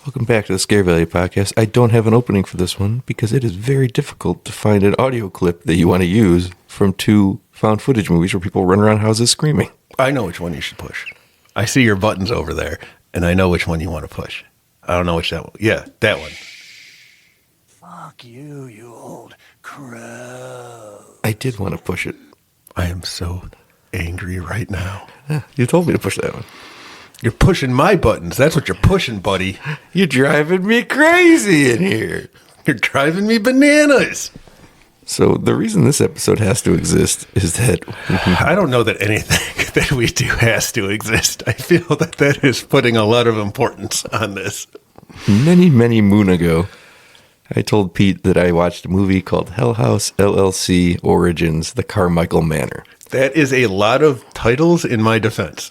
Welcome back to the Scare Value Podcast. I don't have an opening for this one because it is very difficult to find an audio clip that you want to use from two found footage movies where people run around houses screaming. I know which one you should push. I see your buttons over there, and I know which one you want to push. I don't know which that one. Yeah, that one. Fuck you, you old crow. I did want to push it. I am so angry right now. You told me to push that one. You're pushing my buttons. That's what you're pushing, buddy. You're driving me crazy in here. You're driving me bananas. So the reason this episode has to exist is that... I don't know that anything that we do has to exist. I feel that that is putting a lot of importance on this. Many, many moon ago, I told Pete that I watched a movie called Hell House LLC Origins, The Carmichael Manor. That is a lot of titles in my defense.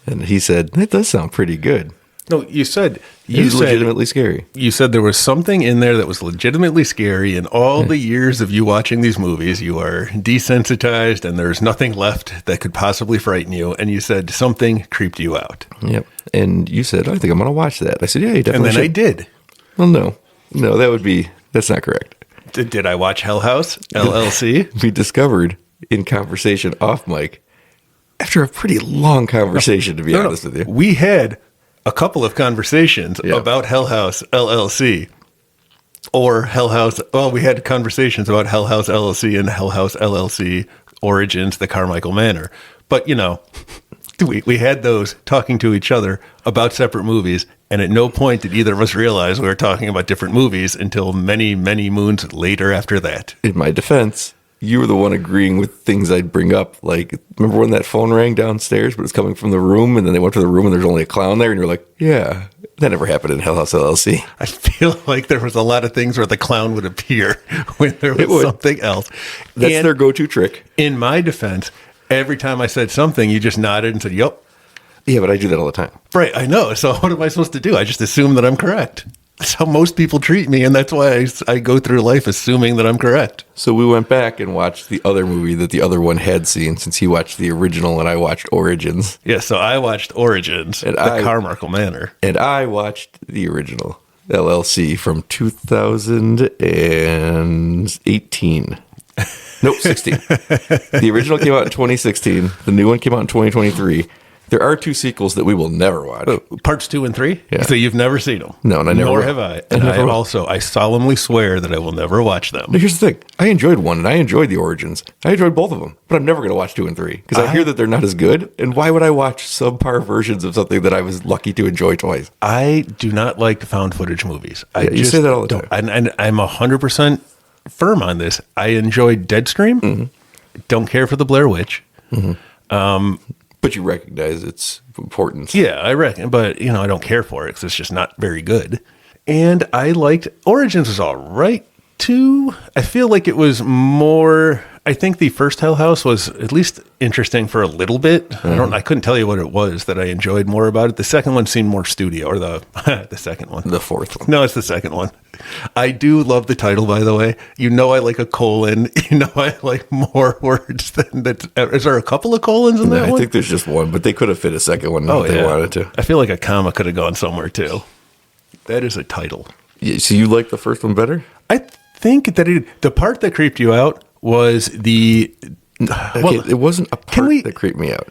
And he said, that does sound pretty good. No, you said legitimately scary. You said there was something in there that was legitimately scary. In all the years of you watching these movies, you are desensitized and there's nothing left that could possibly frighten you. And you said something creeped you out. Yep. And you said, I think I'm going to watch that. I said, yeah, you definitely should. I did. Well, no, that's not correct. Did I watch Hell House LLC? We discovered in conversation off mic, after a pretty long conversation, to be honest with you. We had a couple of conversations about Hell House LLC or Hell House. Well, we had conversations about Hell House LLC and Hell House LLC Origins, the Carmichael Manor. But, you know, we had those talking to each other about separate movies. And at no point did either of us realize we were talking about different movies until many, many moons later after that. In my defense, you were the one agreeing with things I'd bring up. Like, remember when that phone rang downstairs, but it's coming from the room, and then they went to the room and there's only a clown there, and you're like, yeah, that never happened in Hell House LLC. I feel like there was a lot of things where the clown would appear when there was something else. That's their go-to trick. In my defense, every time I said something, you just nodded and said, yup. Yeah, but I do that all the time. Right, I know. So what am I supposed to do? I just assume that I'm correct. That's how most people treat me, and that's why I go through life assuming that I'm correct. So we went back and watched the other movie that the other one had seen, since he watched the original and I watched Origins. Yeah, so I watched Origins, the Carmichael Manor. And I watched the original, LLC, from 2018. Nope, 16. The original came out in 2016. The new one came out in 2023. There are two sequels that we will never watch. Oh, parts 2 and 3? Yeah. So you've never seen them? No, and I never Nor will. have I. And I solemnly swear that I will never watch them. But here's the thing. I enjoyed one, and I enjoyed the Origins. I enjoyed both of them, but I'm never going to watch 2 and 3, because I hear that they're not as good, and why would I watch subpar versions of something that I was lucky to enjoy twice? I do not like found footage movies. You say that all the time. And I'm 100% firm on this. I enjoyed Deadstream. Mm-hmm. Don't care for the Blair Witch. Mm-hmm. But you recognize its importance. Yeah, I reckon. But, I don't care for it because it's just not very good. And I liked Origins was all right, too. I feel like it was more... I think the first Hell House was at least interesting for a little bit. Mm-hmm. I couldn't tell you what it was that I enjoyed more about it. The second one seemed more studio, or the second one. The fourth one. No, it's the second one. I do love the title, by the way. I like a colon. I like more words than that. Is there a couple of colons in that one? I think there's just one, but they could have fit a second one if they wanted to. I feel like a comma could have gone somewhere, too. That is a title. Yeah, so you like the first one better? I think that the part that creeped you out was the... it wasn't a part that creeped me out.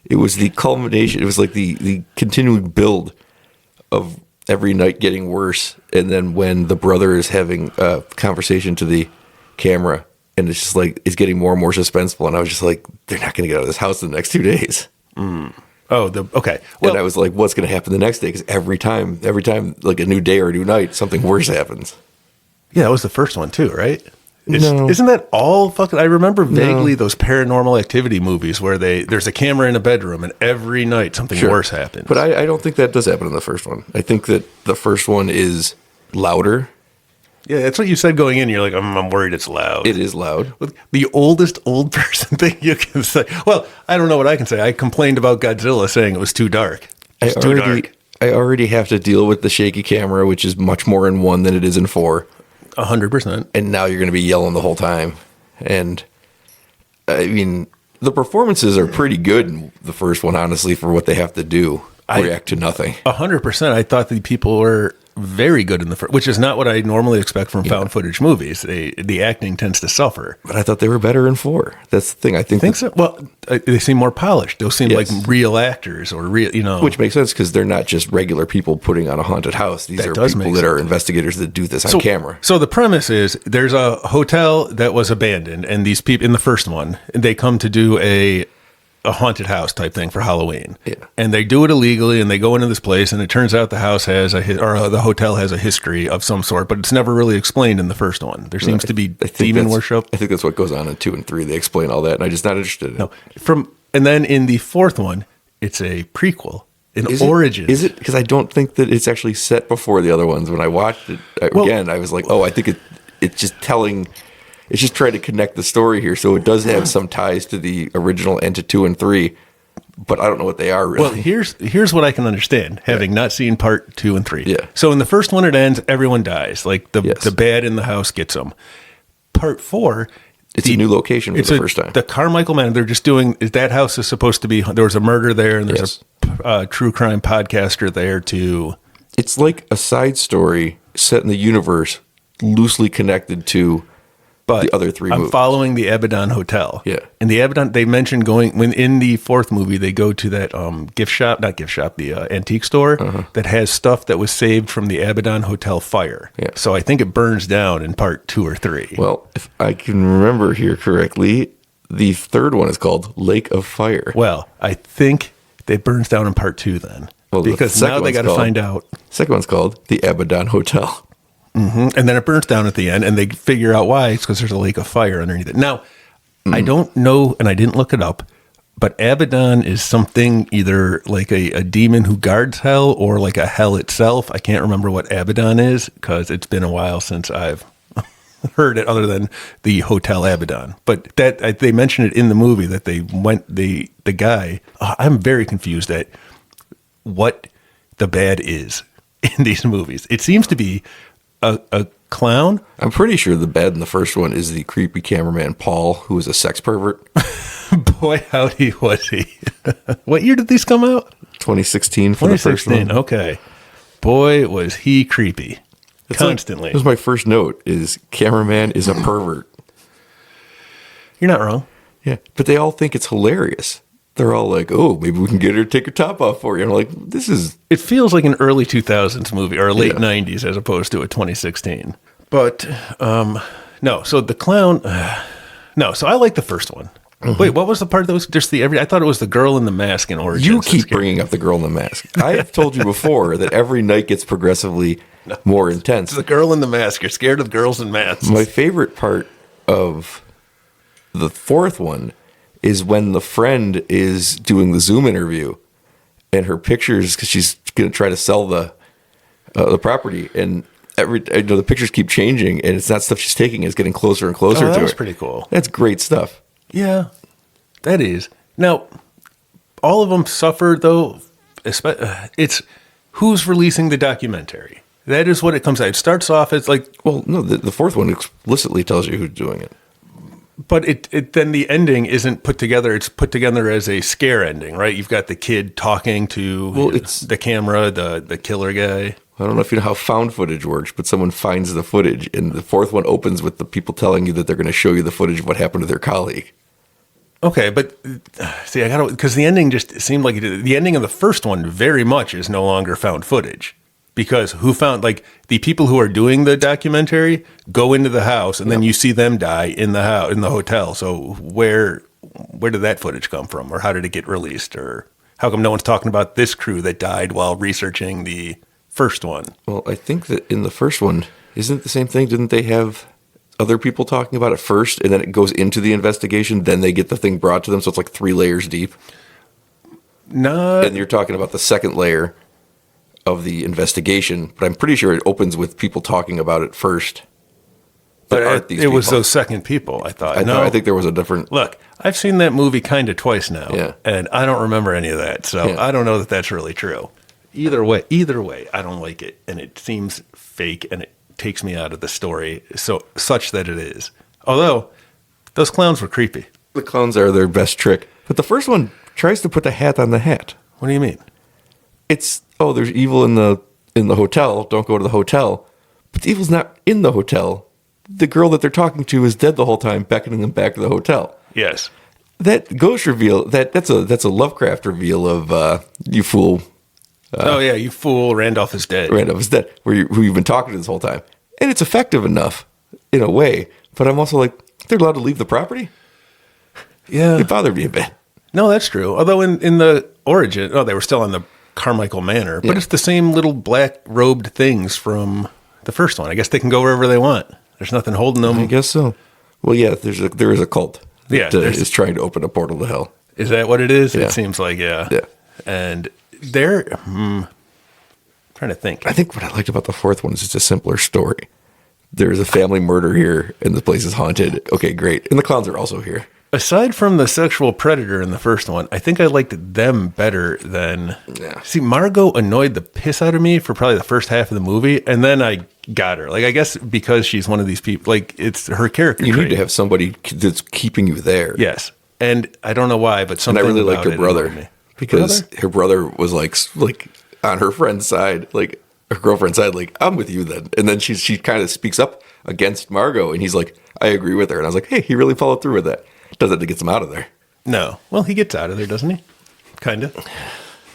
It was the culmination. It was like the continuing build of every night getting worse. And then when the brother is having a conversation to the camera, and it's just like, it's getting more and more suspenseful. And I was just like, they're not going to get out of this house in the next 2 days. Mm. Oh, okay. Well, and I was like, what's going to happen the next day? Because every time, like a new day or a new night, something worse happens. Yeah, that was the first one too, right? No. Isn't that all fucking... I remember vaguely those Paranormal Activity movies where there's a camera in a bedroom and every night something worse happens. But I don't think that does happen in the first one. I think that the first one is louder. Yeah, that's what you said going in. You're like, I'm worried it's loud. It is loud. The oldest old person thing you can say. Well, I don't know what I can say. I complained about Godzilla saying it was too dark. It's too dark. I already have to deal with the shaky camera, which is much more in 1 than it is in 4. 100%. And now you're going to be yelling the whole time. And I mean, the performances are pretty good in the first one, honestly, for what they have to do. react to nothing. 100%. I thought the people were very good in the first, which is not what I normally expect from found footage movies. The acting tends to suffer. But I thought they were better in 4. That's the thing. I think so. Well, they seem more polished. They'll seem like real actors or real, Which makes sense because they're not just regular people putting on a haunted house. These are people that are investigators that do this on camera. So the premise is there's a hotel that was abandoned, and these people in the first one, they come to do a haunted house type thing for Halloween. Yeah. And they do it illegally, and they go into this place, and it turns out the house has the hotel has a history of some sort, but it's never really explained in the first one. There seems to be demon worship. I think that's what goes on in 2 and 3. They explain all that, and I'm just not interested in it. And then in the fourth one, it's a prequel, origins. Is it? Because I don't think that it's actually set before the other ones. When I watched it again, I was like, I think it's just telling... It's just trying to connect the story here, so it does have some ties to the original and to 2 and 3, but I don't know what they are really. Well, here's what I can understand, having not seen part 2 and 3. Yeah. So in the first one, it ends, everyone dies. Like the bad in the house gets them. Part 4, it's a new location for the first time. The Carmichael Manor. They're just doing. That house is supposed to be. There was a murder there, and there's a true crime podcaster there too. It's like a side story set in the universe, loosely connected to. But the other 3 movies. I'm following the Abaddon Hotel. Yeah. And the Abaddon, they mentioned when in the 4th movie, they go to that the antique store that has stuff that was saved from the Abaddon Hotel fire. Yeah. So I think it burns down in part 2 or 3. Well, if I can remember here correctly, the 3rd one is called Lake of Fire. Well, I think it burns down in part 2 then. Well, because now they got to find out. Second one's called the Abaddon Hotel. Mm-hmm. And then it burns down at the end, and they figure out why. It's because there's a lake of fire underneath it. Now, I don't know, and I didn't look it up, but Abaddon is something either like a demon who guards hell or like a hell itself. I can't remember what Abaddon is because it's been a while since I've heard it other than the Hotel Abaddon. But that they mentioned it in the movie that the guy, I'm very confused at what the bad is in these movies. It seems to be a clown. I'm pretty sure the bad in the first one is the creepy cameraman Paul, who is a sex pervert. Boy, howdy was he. What year did these come out? 2016 for the first one. Okay. Boy, was he creepy. Constantly. That was my first note, is cameraman is a pervert. You're not wrong. Yeah, but they all think it's hilarious. They're all like, oh, maybe we can get her to take her top off for you. And I'm like, this is... It feels like an early 2000s movie, or late 90s as opposed to a 2016. But, no, so the clown... no, so I like the first one. Mm-hmm. Wait, what was the part that was just I thought it was the girl in the mask in Origins. You keep bringing up the girl in the mask. I have told you before that every night gets progressively more intense. It's the girl in the mask. You're scared of girls in masks. My favorite part of the 4th one is when the friend is doing the Zoom interview and her pictures, because she's going to try to sell the property, and the pictures keep changing, and it's not stuff she's taking; it's getting closer and closer to that her. was pretty cool. That's great stuff. Yeah, that is. Now, all of them suffered though. It's who's releasing the documentary. That is what it comes out. It starts off as like, well, no, the 4th one explicitly tells you who's doing it. But it then the ending isn't put together. It's put together as a scare ending, right? You've got the kid talking to it's the camera, the killer guy. I don't know if you know how found footage works, but someone finds the footage, and the 4th one opens with the people telling you that they're going to show you the footage of what happened to their colleague. Okay, but see, I got to, because the ending just seemed like the ending of the first one very much is no longer found footage. Because who found, like, the people who are doing the documentary go into the house, and then you see them die in the house, in the hotel. So where did that footage come from, or how did it get released, or how come no one's talking about this crew that died while researching the first one? Well, I think that in the first one, isn't it the same thing? Didn't they have other people talking about it first, and then it goes into the investigation, then they get the thing brought to them, so it's like 3 layers deep? No. And you're talking about the second layer of the investigation, but I'm pretty sure it opens with people talking about it first. But it was those second people, I thought. I think there was a different... Look, I've seen that movie kind of twice now, and I don't remember any of that, so I don't know that that's really true. Either way, I don't like it, and it seems fake, and it takes me out of the story, such that it is. Although, those clowns were creepy. The clowns are their best trick. But the first one tries to put the hat on the hat. What do you mean? it's, oh, there's evil in the hotel. Don't go to the hotel. But the evil's not in the hotel. The girl that they're talking to is dead the whole time, beckoning them back to the hotel. Yes. That ghost reveal, that's a Lovecraft reveal of you fool. Oh yeah, you fool! Randolph is dead. Randolph is dead. Who you've been talking to this whole time, and it's effective enough in a way. But I'm also like, they're allowed to leave the property. Yeah, it bothered me a bit. No, that's true. Although in the origin, they were still on the Carmichael Manor, but it's the same little black robed things from the first one. I guess they can go wherever they want. There's nothing holding them. I guess so. Well, yeah, there is a cult that is trying to open a portal to hell. Is that what it is? Yeah. It seems like, yeah. And they're trying to think. I think what I liked about the fourth one is it's a simpler story. There's a family murder here, and the place is haunted. Okay, great. And the clowns are also here. Aside from the sexual predator in the first one, I think I liked them better than... Yeah. See, Margot annoyed the piss out of me for probably the first half of the movie, and then I got her. Like, I guess because she's one of these people, like, it's her character You trait. need to have somebody that's keeping you there. Yes. And I don't know why, but something And I really about liked her it brother. annoyed me. Because her brother was like on her friend's side, like her girlfriend's side, like, I'm with you then. And then she kind of speaks up against Margot, and he's like, I agree with her. And I was like, hey, he really followed through with that. Does it to get him out of there. No. Well, he gets out of there, doesn't he? Kind of.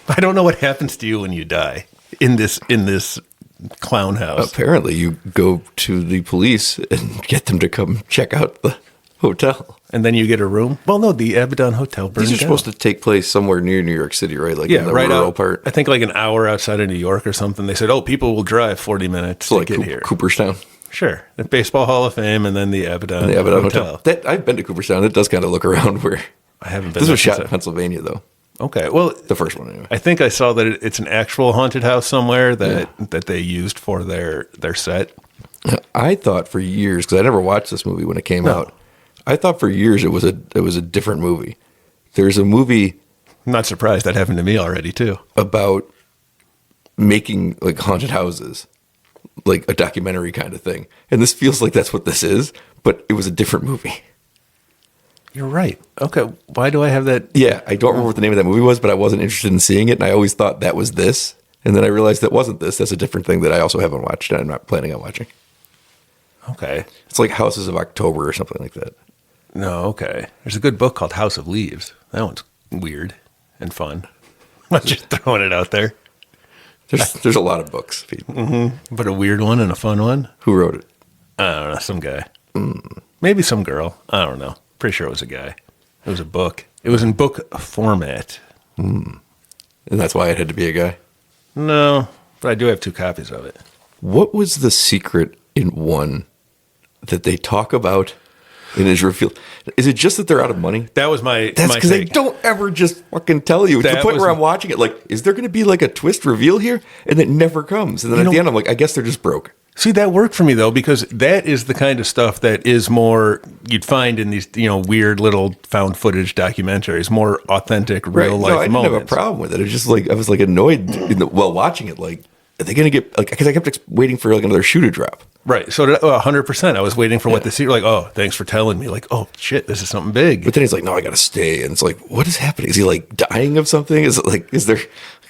I don't know what happens to you when you die in this clown house. Apparently, you go to the police and get them to come check out the hotel. And then you get a room? Well, no, the Abaddon Hotel burned These are down. supposed to take place somewhere near New York City, right? Like Yeah, in the right rural out, part. I think like an hour outside of New York or something. They said, people will drive 40 minutes So to like get here. Cooperstown. Sure. The Baseball Hall of Fame and then the Abaddon, Hotel. I've been to Cooperstown. It does kind of look around where... I haven't been This there was shot since in Pennsylvania, though. Okay. Well, The first one, anyway. I think I saw that it's an actual haunted house somewhere that they used for their set. I thought for years, because I never watched this movie when it came out, I thought for years it was a different movie. There's a movie... I'm not surprised that happened to me already, too. About making like haunted houses, like a documentary kind of thing. And this feels like that's what this is, but it was a different movie. You're right. Okay. Why do I have that? Yeah, I don't remember what the name of that movie was, but I wasn't interested in seeing it, and I always thought that was this. And then I realized that wasn't this. That's a different thing that I also haven't watched, and I'm not planning on watching. Okay. It's like Houses of October or something like that. No, okay. There's a good book called House of Leaves. That one's weird and fun. I'm just throwing it out there. There's a lot of books, Pete. Mm-hmm. But a weird one and a fun one. Who wrote it? I don't know. Some guy. Maybe some girl. I don't know. Pretty sure it was a guy. It was a book. It was in book format. And that's why it had to be a guy? No, but I do have 2 copies of it. What was the secret in one that they talk about and is revealed? Is it just that they're out of money? That was my That's because they don't ever just fucking tell you. It's the point where I'm watching it, like, is there going to be like a twist reveal here? And it never comes. And then at the end, I'm like, I guess they're just broke. See, that worked for me, though, because that is the kind of stuff that is more you'd find in these, weird little found footage documentaries, more authentic, real life I didn't moments. have a problem with it. It's just like, I was like annoyed while watching it. Like, are they going to get, like, because I kept waiting for like another shoe to drop. Right. So 100%. I was waiting for what to see. Like, oh, thanks for telling me. Like, oh, shit, this is something big. But then he's like, no, I got to stay. And it's like, what is happening? Is he like dying of something? Is it like, is there,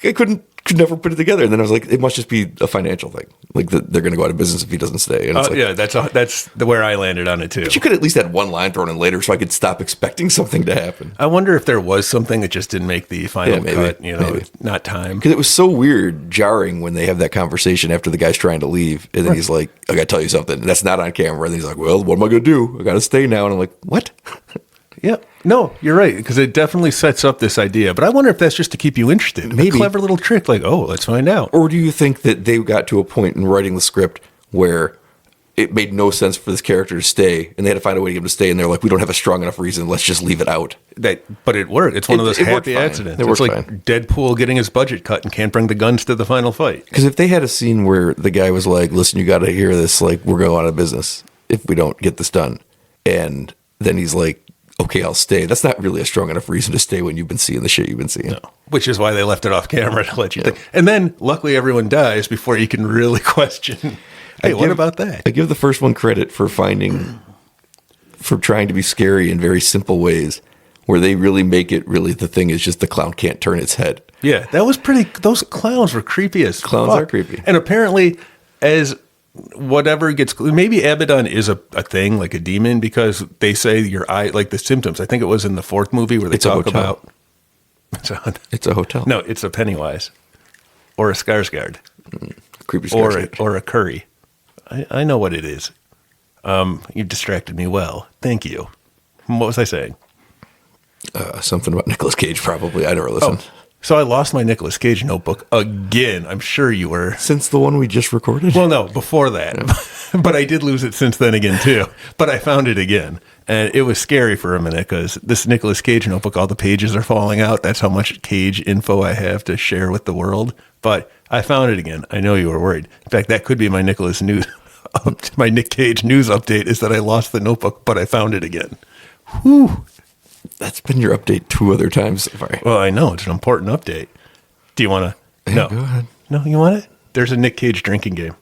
I could never put it together. And then I was like, it must just be a financial thing. Like they're going to go out of business if he doesn't stay. And it's like, yeah, that's where I landed on it too. But you could at least had one line thrown in later so I could stop expecting something to happen. I wonder if there was something that just didn't make the final cut, maybe. Not time. Because it was so weird, jarring when they have that conversation after the guy's trying to leave. And then he's like, I got to tell you something. And that's not on camera. And then he's like, well, what am I going to do? I got to stay now. And I'm like, what? Yeah. No, you're right. Because it definitely sets up this idea. But I wonder if that's just to keep you interested. Maybe. A clever little trick like, oh, let's find out. Or do you think that they got to a point in writing the script where it made no sense for this character to stay and they had to find a way to get him to stay and they're like, we don't have a strong enough reason. Let's just leave it out. But it worked. It's one of those happy accidents. It's like fine. Deadpool getting his budget cut and can't bring the guns to the final fight. Because if they had a scene where the guy was like, listen, you got to hear this. Like, we're going out of business if we don't get this done. And then he's like, okay, I'll stay. That's not really a strong enough reason to stay when you've been seeing the shit you've been seeing. No. Which is why they left it off camera to let you think. And then, luckily, everyone dies before you can really question, hey, what about that? I give the first one credit for trying to be scary in very simple ways, where they really make it really the thing is just the clown can't turn its head. Yeah, that was pretty. Those clowns were creepy as Clowns fuck. are creepy. And apparently, as whatever gets, maybe Abaddon is a thing, like a demon, because they say your eye, like the symptoms. I think it was in the fourth movie where they talk about. It's a hotel. No, it's a Pennywise or a Skarsgård. Creepy Skarsgård. Or a Curry. I know what it is. You distracted me well. Thank you. What was I saying? Something about Nicolas Cage, probably. I never listened. Oh, so I lost my Nicolas Cage notebook again. I'm sure you were. Since the one we just recorded? Well, no, before that. Yeah. But I did lose it since then again, too. But I found it again. And it was scary for a minute because this Nicolas Cage notebook, all the pages are falling out. That's how much Cage info I have to share with the world. But I found it again. I know you were worried. In fact, that could be my Nicolas news. My Nick Cage news update is that I lost the notebook, but I found it again. Whew. That's been your update 2 other times so far. Well, I know. It's an important update. Do you want to? No. Go ahead. No, you want it? There's a Nick Cage drinking game.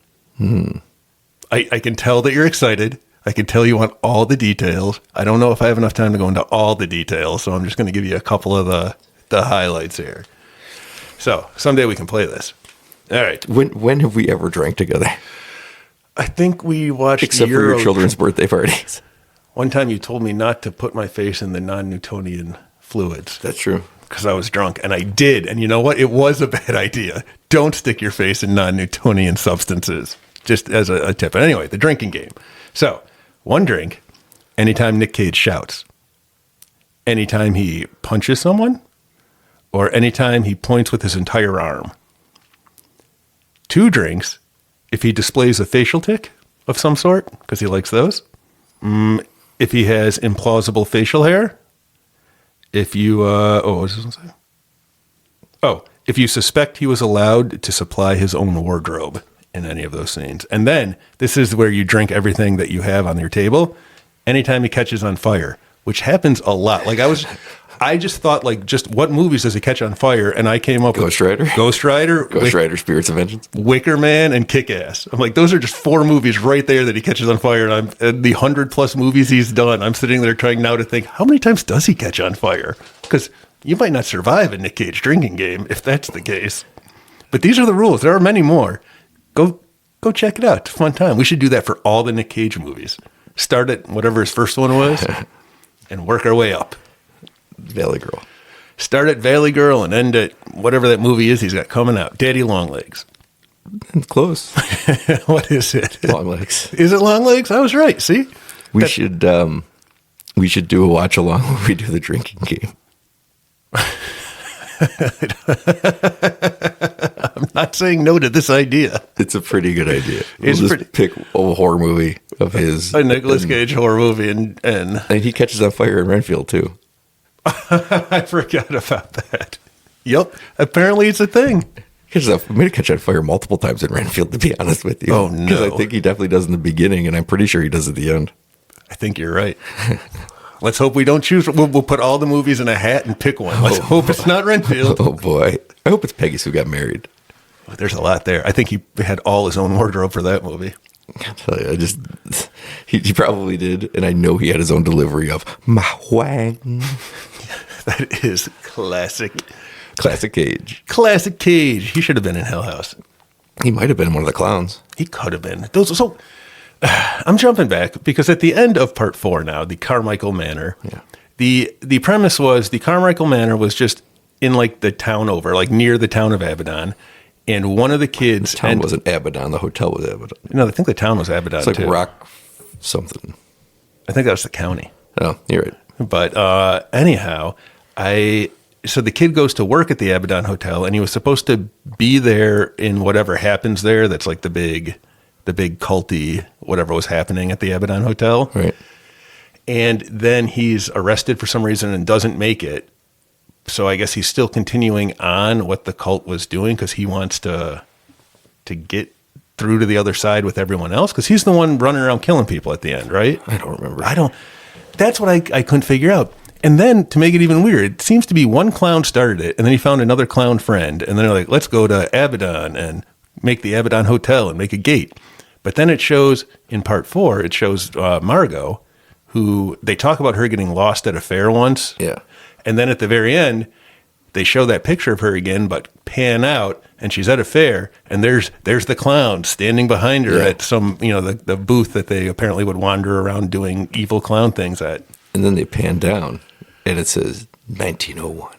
I can tell that you're excited. I can tell you want all the details. I don't know if I have enough time to go into all the details, so I'm just going to give you a couple of the highlights here. So someday we can play this. All right. When have we ever drank together? I think we watched Except for your children's birthday parties. One time you told me not to put my face in the non-Newtonian fluids. That's true. Because I was drunk, and I did. And you know what? It was a bad idea. Don't stick your face in non-Newtonian substances, just as a tip. But anyway, the drinking game. So, one drink, anytime Nick Cage shouts, anytime he punches someone, or anytime he points with his entire arm. 2 drinks, if he displays a facial tic of some sort, because he likes those. If he has implausible facial hair. If you, what was this one say? Oh, if you suspect he was allowed to supply his own wardrobe in any of those scenes. And then this is where you drink everything that you have on your table. Anytime he catches on fire, which happens a lot. Like I just thought just what movies does he catch on fire? And I came up Ghost Rider, Ghost Rider, Spirits of Vengeance, Wicker Man, and Kick-Ass. I'm like, those are just 4 movies right there that he catches on fire. And the 100+ movies he's done, I'm sitting there trying now to think, how many times does he catch on fire? Because you might not survive a Nick Cage drinking game if that's the case. But these are the rules. There are many more. Go check it out. It's a fun time. We should do that for all the Nick Cage movies. Start at whatever his first one was and work our way up. Valley Girl. Start at Valley Girl and end at whatever that movie is he's got coming out. Daddy Longlegs. Close. What is it? Long Legs. Is it Long Legs? I was right. See? We should do a watch along where we do the drinking game. I'm not saying no to this idea. It's a pretty good idea. We'll just pick a horror movie of his. A Nicolas Cage horror movie and he catches on fire in Renfield too. I forgot about that. Yep. Apparently it's a thing. He made it catch on fire multiple times in Renfield, to be honest with you. Oh, no. Because I think he definitely does in the beginning, and I'm pretty sure he does at the end. I think you're right. Let's hope we don't choose. We'll put all the movies in a hat and pick one. Let's hope it's not Renfield. Oh, boy. I hope it's Peggy Sue Got Married. There's a lot there. I think he had all his own wardrobe for that movie. I tell you, he probably did, and I know he had his own delivery of Ma Huang. That is classic. Classic Cage. Classic Cage. He should have been in Hell House. He might have been one of the clowns. He could have been. So I'm jumping back because at the end of part 4 now, the Carmichael Manor, the premise was the Carmichael Manor was just in like the town over, like near the town of Abaddon. And one of the kids... The town wasn't Abaddon. The hotel was Abaddon. No, I think the town was Abaddon, it's like too. Rock something. I think that was the county. Oh, you're right. But anyhow, so the kid goes to work at the Abaddon Hotel, and he was supposed to be there in whatever happens there. That's like the big culty, whatever was happening at the Abaddon Hotel. Right. And then he's arrested for some reason and doesn't make it. So I guess he's still continuing on what the cult was doing because he wants to get through to the other side with everyone else because he's the one running around killing people at the end, right? I don't remember. That's what I couldn't figure out. And then to make it even weird, it seems to be one clown started it, and then he found another clown friend, and then they're like, let's go to Abaddon and make the Abaddon Hotel and make a gate. But then it shows in part 4, it shows Margot, who they talk about her getting lost at a fair once. Yeah. And then at the very end, they show that picture of her again, but pan out, and she's at a fair, and there's the clown standing behind her at some, the booth that they apparently would wander around doing evil clown things at. And then they pan down, and it says 1901.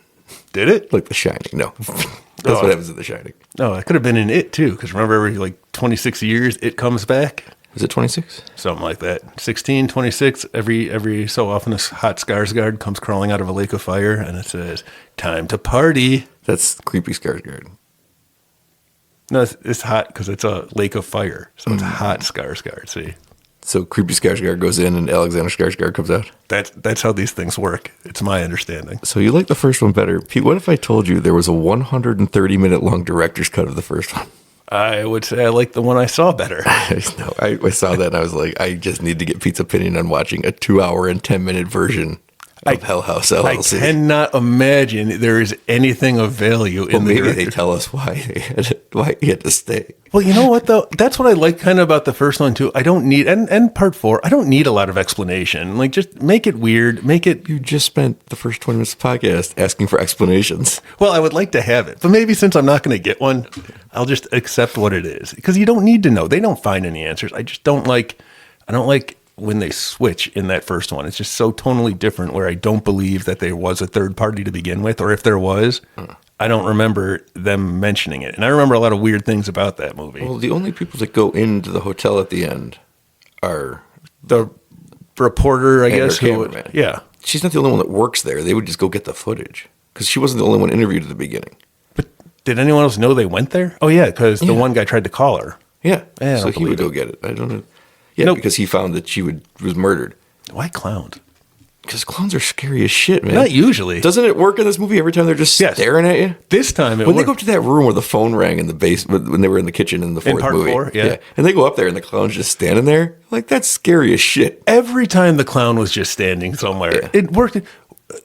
Did it? Like The Shining. No. That's what happens in The Shining. No, it could have been in It, too, because remember every, 26 years, It comes back? Is it 26? Something like that. 16, 26, every so often a hot Skarsgård comes crawling out of a lake of fire, and it says, time to party. That's creepy Skarsgård. No, it's hot because it's a lake of fire, so it's hot Skarsgård, see? So creepy Skarsgård goes in and Alexander Skarsgård comes out? That's how these things work. It's my understanding. So you like the first one better. Pete, what if I told you there was a 130-minute long director's cut of the first one? I would say I like the one I saw better. No, I saw that and I was like, I just need to get Pete's opinion on watching a 2-hour and 10-minute version of Hell House LLC. I cannot imagine there is anything of value in the maybe they tell us why he had to stay. Well, you know what, though? That's what I like kind of about the first one, too. I don't need, and part 4, I don't need a lot of explanation. Just make it weird. You just spent the first 20 minutes of the podcast asking for explanations. Well, I would like to have it. But maybe since I'm not going to get one, I'll just accept what it is. Because you don't need to know. They don't find any answers. I don't like when they switch in that first one. It's just so tonally different where I don't believe that there was a third party to begin with, or if there was, I don't remember them mentioning it. And I remember a lot of weird things about that movie. Well, the only people that go into the hotel at the end are the reporter, I guess. Cameraman. Yeah. She's not the only one that works there. They would just go get the footage because she wasn't the only one interviewed at the beginning. But did anyone else know they went there? Oh, yeah, because the one guy tried to call her. Yeah. Yeah, so he would go get it. I don't know. Yeah, because he found that she was murdered. Why clowns? Because clowns are scary as shit, man. Not usually. Doesn't it work in this movie every time they're just staring at you? This time when they go up to that room where the phone rang in the basement, when they were in the kitchen in the fourth part movie. 4, yeah. And they go up there and the clown's just standing there. Like, that's scary as shit. Every time the clown was just standing somewhere. Yeah. It worked.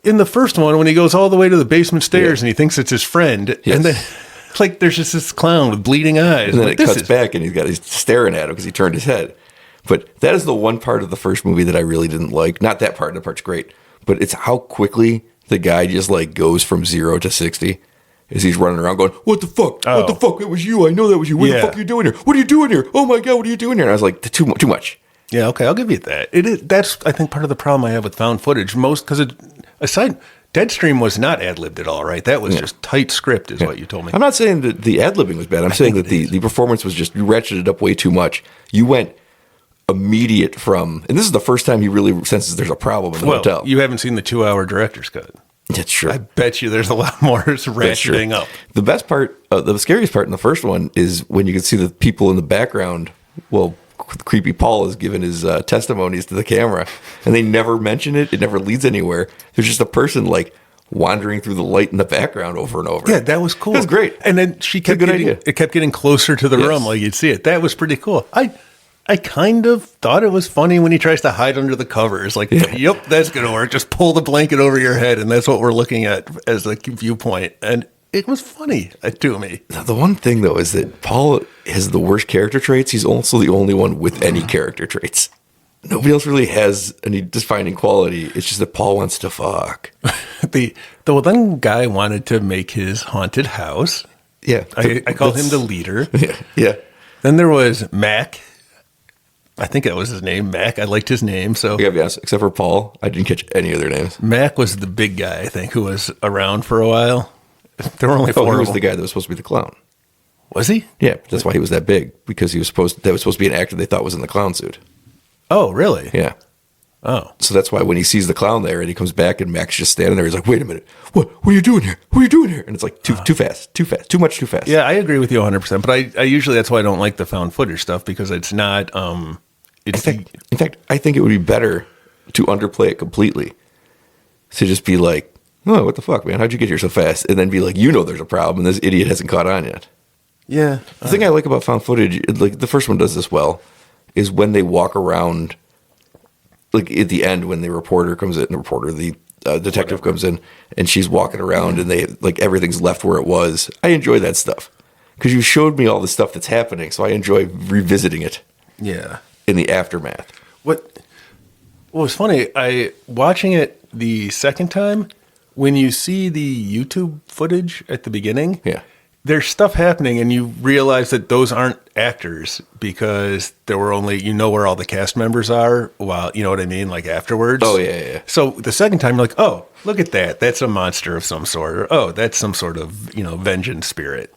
In the first one, when he goes all the way to the basement stairs and he thinks it's his friend, and then there's just this clown with bleeding eyes. And then it cuts back and he's staring at him because he turned his head. But that is the one part of the first movie that I really didn't like. Not that part. That part's great. But it's how quickly the guy just goes from 0 to 60 as he's running around going, what the fuck? Oh. What the fuck? It was you. I know that was you. What the fuck are you doing here? What are you doing here? Oh my God, what are you doing here? And I was like, too much. Yeah, okay, I'll give you that. That's, I think, part of the problem I have with found footage. Deadstream was not ad-libbed at all, right? That was just tight script is what you told me. I'm not saying that the ad-libbing was bad. I'm saying that the performance was just, you ratcheted up way too much. You went immediate from, and this is the first time he really senses there's a problem in the hotel. You haven't seen the 2-hour director's cut. That's true. I bet you there's a lot more ratcheting up. The best part, the scariest part in the first one is when you can see the people in the background. Well, creepy Paul is giving his testimonies to the camera, and they never mention it. It never leads anywhere. There's just a person wandering through the light in the background over and over. Yeah, that was cool. That was great. And then it kept getting closer to the room, like you'd see it. That was pretty cool. I kind of thought it was funny when he tries to hide under the covers. Yep, that's going to work. Just pull the blanket over your head, and that's what we're looking at as a viewpoint. And it was funny to me. The one thing, though, is that Paul has the worst character traits. He's also the only one with any character traits. Nobody else really has any defining quality. It's just that Paul wants to fuck. The one guy wanted to make his haunted house. Yeah. I called him the leader. Yeah. Then there was Mac. I think that was his name, Mac. I liked his name. So, yeah, yes, except for Paul, I didn't catch any of their names. Mac was the big guy, I think, who was around for a while. There were only 4. He was the guy that was supposed to be the clown. Was he? Yeah, that's why he was that big, because that was supposed to be an actor they thought was in the clown suit. Oh, really? Yeah. Oh. So that's why when he sees the clown there and he comes back and Mac's just standing there, he's like, wait a minute, what are you doing here? What are you doing here? And it's like too fast, too much too fast. Yeah, I agree with you 100%. But I usually, that's why I don't like the found footage stuff, because it's not, in fact, I think it would be better to underplay it completely. To just be like, oh, what the fuck, man? How'd you get here so fast? And then be like, there's a problem and this idiot hasn't caught on yet. Yeah. The thing I like about found footage, the first one does this well, is when they walk around, at the end when the reporter comes in, the detective comes in, and she's walking around and they, everything's left where it was. I enjoy that stuff. Because you showed me all the stuff that's happening, so I enjoy revisiting it. Yeah. In the aftermath. What was funny, watching it the second time, when you see the YouTube footage at the beginning, Yeah. there's stuff happening and you realize that those aren't actors because there were only, where all the cast members are while, you know what I mean? Like afterwards. Oh, yeah. So the second time you're like, oh, look at that. That's a monster of some sort. Or, oh, that's some sort of, vengeance spirit.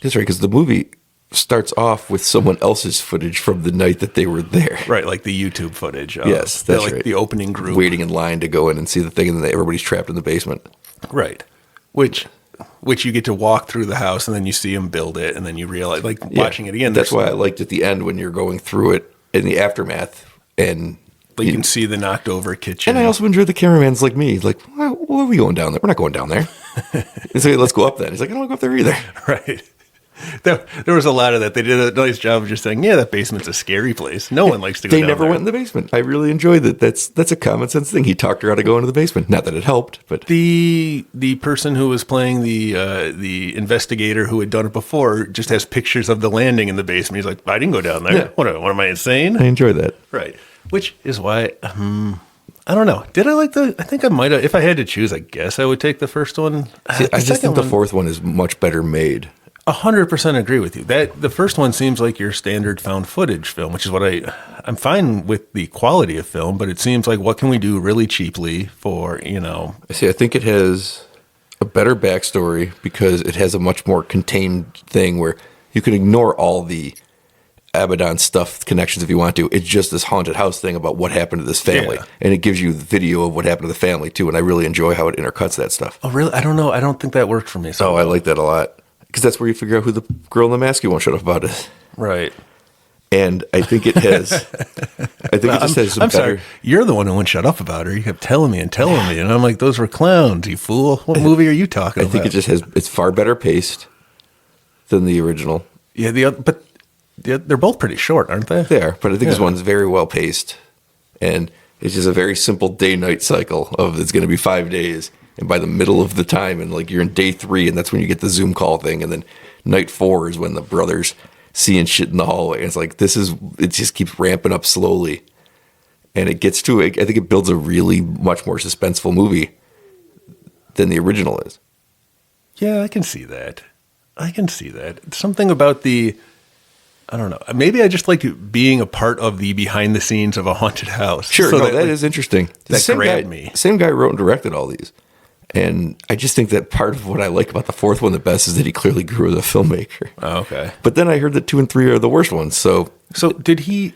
That's right, because the movie starts off with someone else's footage from the night that they were there. Right, like the YouTube footage. Yes, that's right. The opening group. Waiting in line to go in and see the thing, and then everybody's trapped in the basement. Right. Which you get to walk through the house, and then you see them build it, and then you realize, watching it again. That's why I liked at the end when you're going through it in the aftermath, and you can see the knocked over kitchen. And I also enjoyed the cameraman's like me. He's like, why are we going down there? We're not going down there. He's like, let's go up then. He's like, I don't want to go up there either. Right. There was a lot of that. They did a nice job of just saying, yeah, that basement's a scary place. No one likes to go down there. They never went in the basement. I really enjoyed that. That's a common sense thing. He talked her out of going to the basement. Not that it helped, but the person who was playing the investigator who had done it before just has pictures of the landing in the basement. He's like, I didn't go down there. Yeah. What am I, insane? I enjoyed that. Right. Which is why I don't know. Did I like I think I might have. If I had to choose, I guess I would take the first one. See, I just think the fourth one is much better made. 100% agree with you. That the first one seems like your standard found footage film, which is what I'm fine with the quality of film, but it seems like what can we do really cheaply for, See, I think it has a better backstory because it has a much more contained thing where you can ignore all the Abaddon stuff connections if you want to. It's just this haunted house thing about what happened to this family. Yeah. And it gives you the video of what happened to the family too, and I really enjoy how it intercuts that stuff. Oh, really? I don't know. I don't think that worked for me. I like that a lot. Because that's where you figure out who the girl in the mask you won't shut up about is. Right. And I think it has. It just has some I'm better. Sorry. You're the one who wouldn't shut up about her. You kept telling me. And I'm like, those were clowns, you fool. What movie are you talking about? I think it just has. It's far better paced than the original. Yeah, but they're both pretty short, aren't they? They are, but I think this one's very well paced. And it's just a very simple day-night cycle of it's going to be 5 days. And by the middle of the time, and like you're in day 3, and that's when you get the Zoom call thing. And then night 4 is when the brothers seeing shit in the hallway. And it's like, it just keeps ramping up slowly. And it gets to it. I think it builds a really much more suspenseful movie than the original is. Yeah, I can see that. Something about I don't know. Maybe I just like being a part of the behind the scenes of a haunted house. Sure, so that is interesting. That grabbed me. Same guy wrote and directed all these. And I just think that part of what I like about the fourth one the best is that he clearly grew as a filmmaker. Oh, okay. But then I heard that 2 and 3 are the worst ones. So did he?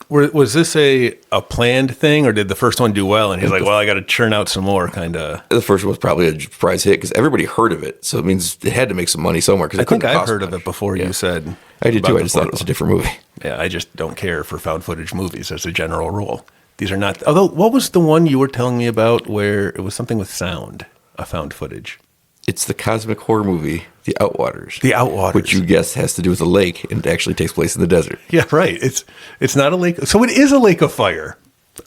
Was this a planned thing, or did the first one do well? And he's like, well, I got to churn out some more, kind of. The first one was probably a surprise hit because everybody heard of it. So it means it had to make some money somewhere. I think I've heard of it before you said. I did too. I just thought it was a different movie. Yeah, I just don't care for found footage movies as a general rule. These are not. Although, what was the one you were telling me about where it was something with sound? A found footage. It's the cosmic horror movie, The Outwaters. The Outwaters. Which you guess has to do with a lake and it actually takes place in the desert. Yeah, right. It's not a lake. So it is a lake of fire.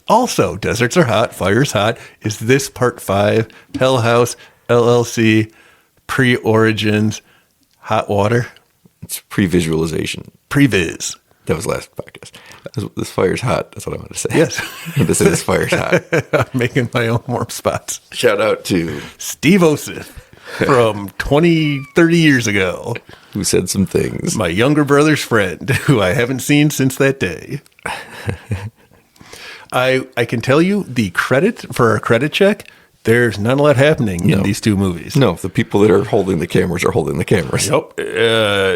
Also, deserts are hot, fire's hot. Is this part 5, Hell House, LLC, pre-origins, hot water? It's pre-visualization. Pre-viz. That was last podcast. This fire's hot. That's what I wanted to say. Yes. This fire's hot. I'm making my own warm spots. Shout out to Steve Osif from 20, 30 years ago. Who said some things. My younger brother's friend, who I haven't seen since that day. I can tell you the credit for our credit check, there's not a lot happening in these 2 movies. No, the people that are holding the cameras are holding the cameras. Yep.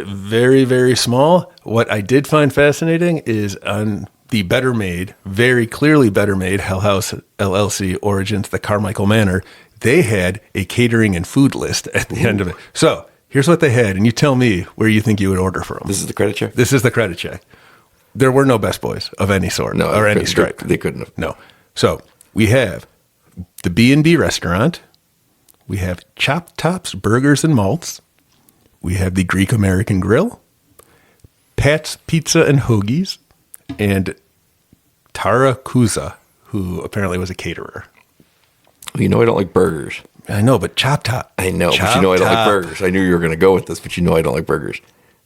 Very, very small. What I did find fascinating is on the better made, very clearly better made Hell House LLC Origins, the Carmichael Manor, they had a catering and food list at the end of it. So here's what they had, and you tell me where you think you would order from. This is the credit check? This is the credit check. There were no Best Boys of any sort or any stripe. They couldn't have. No. So we have the B&B restaurant. We have Chop Tops Burgers and Malts. We have the Greek American Grill, Pat's Pizza and Hoagies, and Tara Kuza, who apparently was a caterer. Well, you know I don't like burgers. I know, but Chop Top. I know, but you know I don't like burgers. I knew you were going to go with this, but you know I don't like burgers.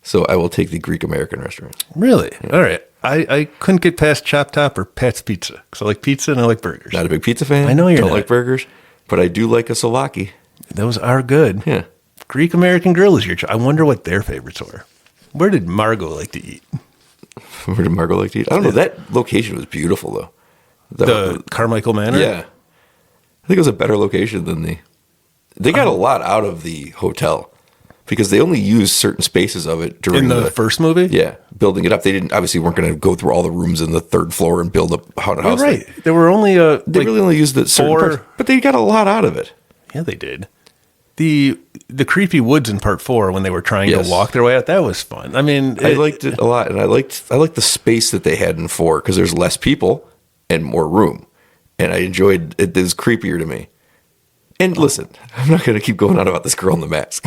So I will take the Greek American restaurant. Really? Yeah. All right. I couldn't get past Chop Top or Pat's Pizza because I like pizza and I like burgers. Not a big pizza fan. I know you're don't not. Like burgers. But I do like a souvlaki. Those are good. Yeah. Greek American Grill is your choice. I wonder what their favorites were. Where did Margot like to eat? Where did Margot like to eat? I don't know. That location was beautiful, though. The Carmichael Manor? Yeah. I think it was a better location than They got a lot out of the hotel because they only used certain spaces of it during in the first movie. Yeah, building it up. They weren't going to go through all the rooms in the third floor and build a haunted house. Right. There were only they really only used it certain parts, but they got a lot out of it. Yeah, they did. The creepy woods in part 4 when they were trying to walk their way out, that was fun. I mean, I liked it a lot, and I liked the space that they had in 4 because there's less people and more room, and I enjoyed it. It was creepier to me. And listen, I'm not going to keep going on about this girl in the mask,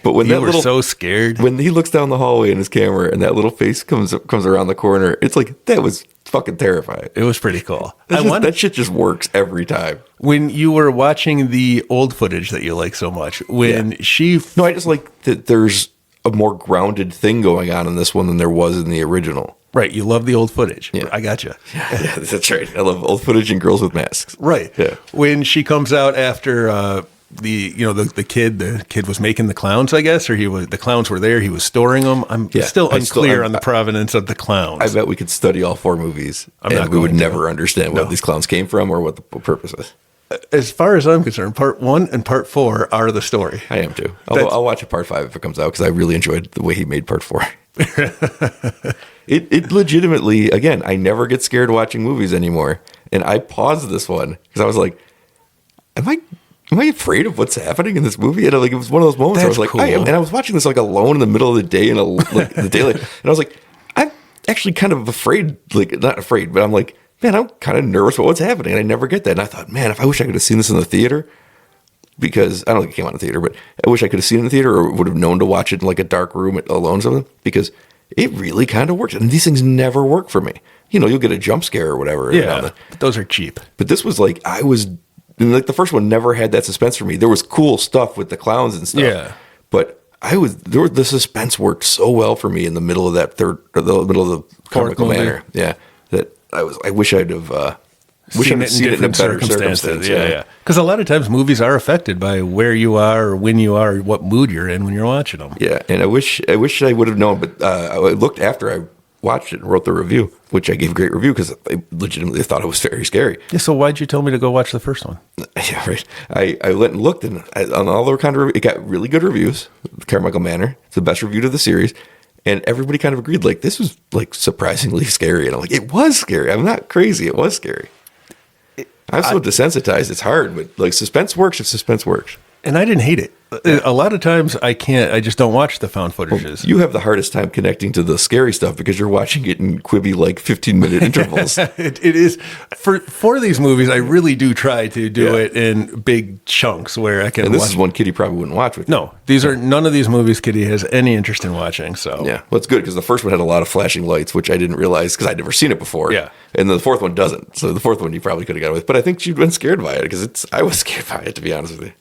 but when you were so scared when he looks down the hallway in his camera and that little face comes around the corner, it's like that was fucking terrifying. It was pretty cool. That shit just works every time. When you were watching the old footage that you like so much, I just like that there's a more grounded thing going on in this one than there was in the original. Right, you love the old footage. Yeah. I got you. Yeah, that's right. I love old footage and girls with masks. Right. Yeah. When she comes out after the kid was making the clowns, I guess, or the clowns were there. He was storing them. I'm still unclear on the provenance of the clowns. I bet we could study all 4 movies, and we would never understand where these clowns came from or what the purpose is. As far as I'm concerned, part 1 and part 4 are the story. I am too. I'll watch part 5 if it comes out because I really enjoyed the way he made part 4. It legitimately, again, I never get scared watching movies anymore, and I paused this one because I was like, Am I afraid of what's happening in this movie? And it was one of those moments where I was like, cool. I am. And I was watching this like alone in the middle of the day the daylight. And I was like, I'm actually kind of afraid, like not afraid, but I'm like, man, I'm kind of nervous about what's happening. And I never get that. And I thought, man, if I wish I could have seen this in the theater, because I don't think it came out in the theater, but I wish I could have seen it in the theater or would have known to watch it in like a dark room alone or something, because it really kind of works. And these things never work for me. You'll get a jump scare or whatever. Yeah, those are cheap. But this was like, and like the first one never had that suspense for me. There was cool stuff with the clowns and stuff. Yeah. But the suspense worked so well for me in the middle of the middle of the Carmichael Manor. Yeah. That I wish I'd have seen it in a better circumstance. Yeah. Because a lot of times movies are affected by where you are or when you are, or what mood you're in when you're watching them. Yeah. And I wish I would have known, but I looked after I watched it and wrote the review, which I gave a great review because I legitimately thought it was very scary. Yeah, so why'd you tell me to go watch the first one? Yeah, right. I went and looked, and on all the kind of it got really good reviews. Carmichael Manor, it's the best review to the series, and everybody kind of agreed like this was like surprisingly scary. And I'm like, it was scary. I'm not crazy. It was scary. I'm so desensitized. It's hard, but like suspense works if suspense works. And I didn't hate it. A lot of times I just don't watch the found footages. Well, you have the hardest time connecting to the scary stuff because you're watching it in Quibi like 15-minute intervals. It is for these movies. I really do try to do it in big chunks where I can. And this is one Kitty probably wouldn't watch with you. No, these are none of these movies Kitty has any interest in watching. So yeah, well, it's good because the first one had a lot of flashing lights, which I didn't realize because I'd never seen it before. Yeah, and the fourth one doesn't. So the fourth one you probably could have got with, but I think she'd been scared by it because I was scared by it, to be honest with you.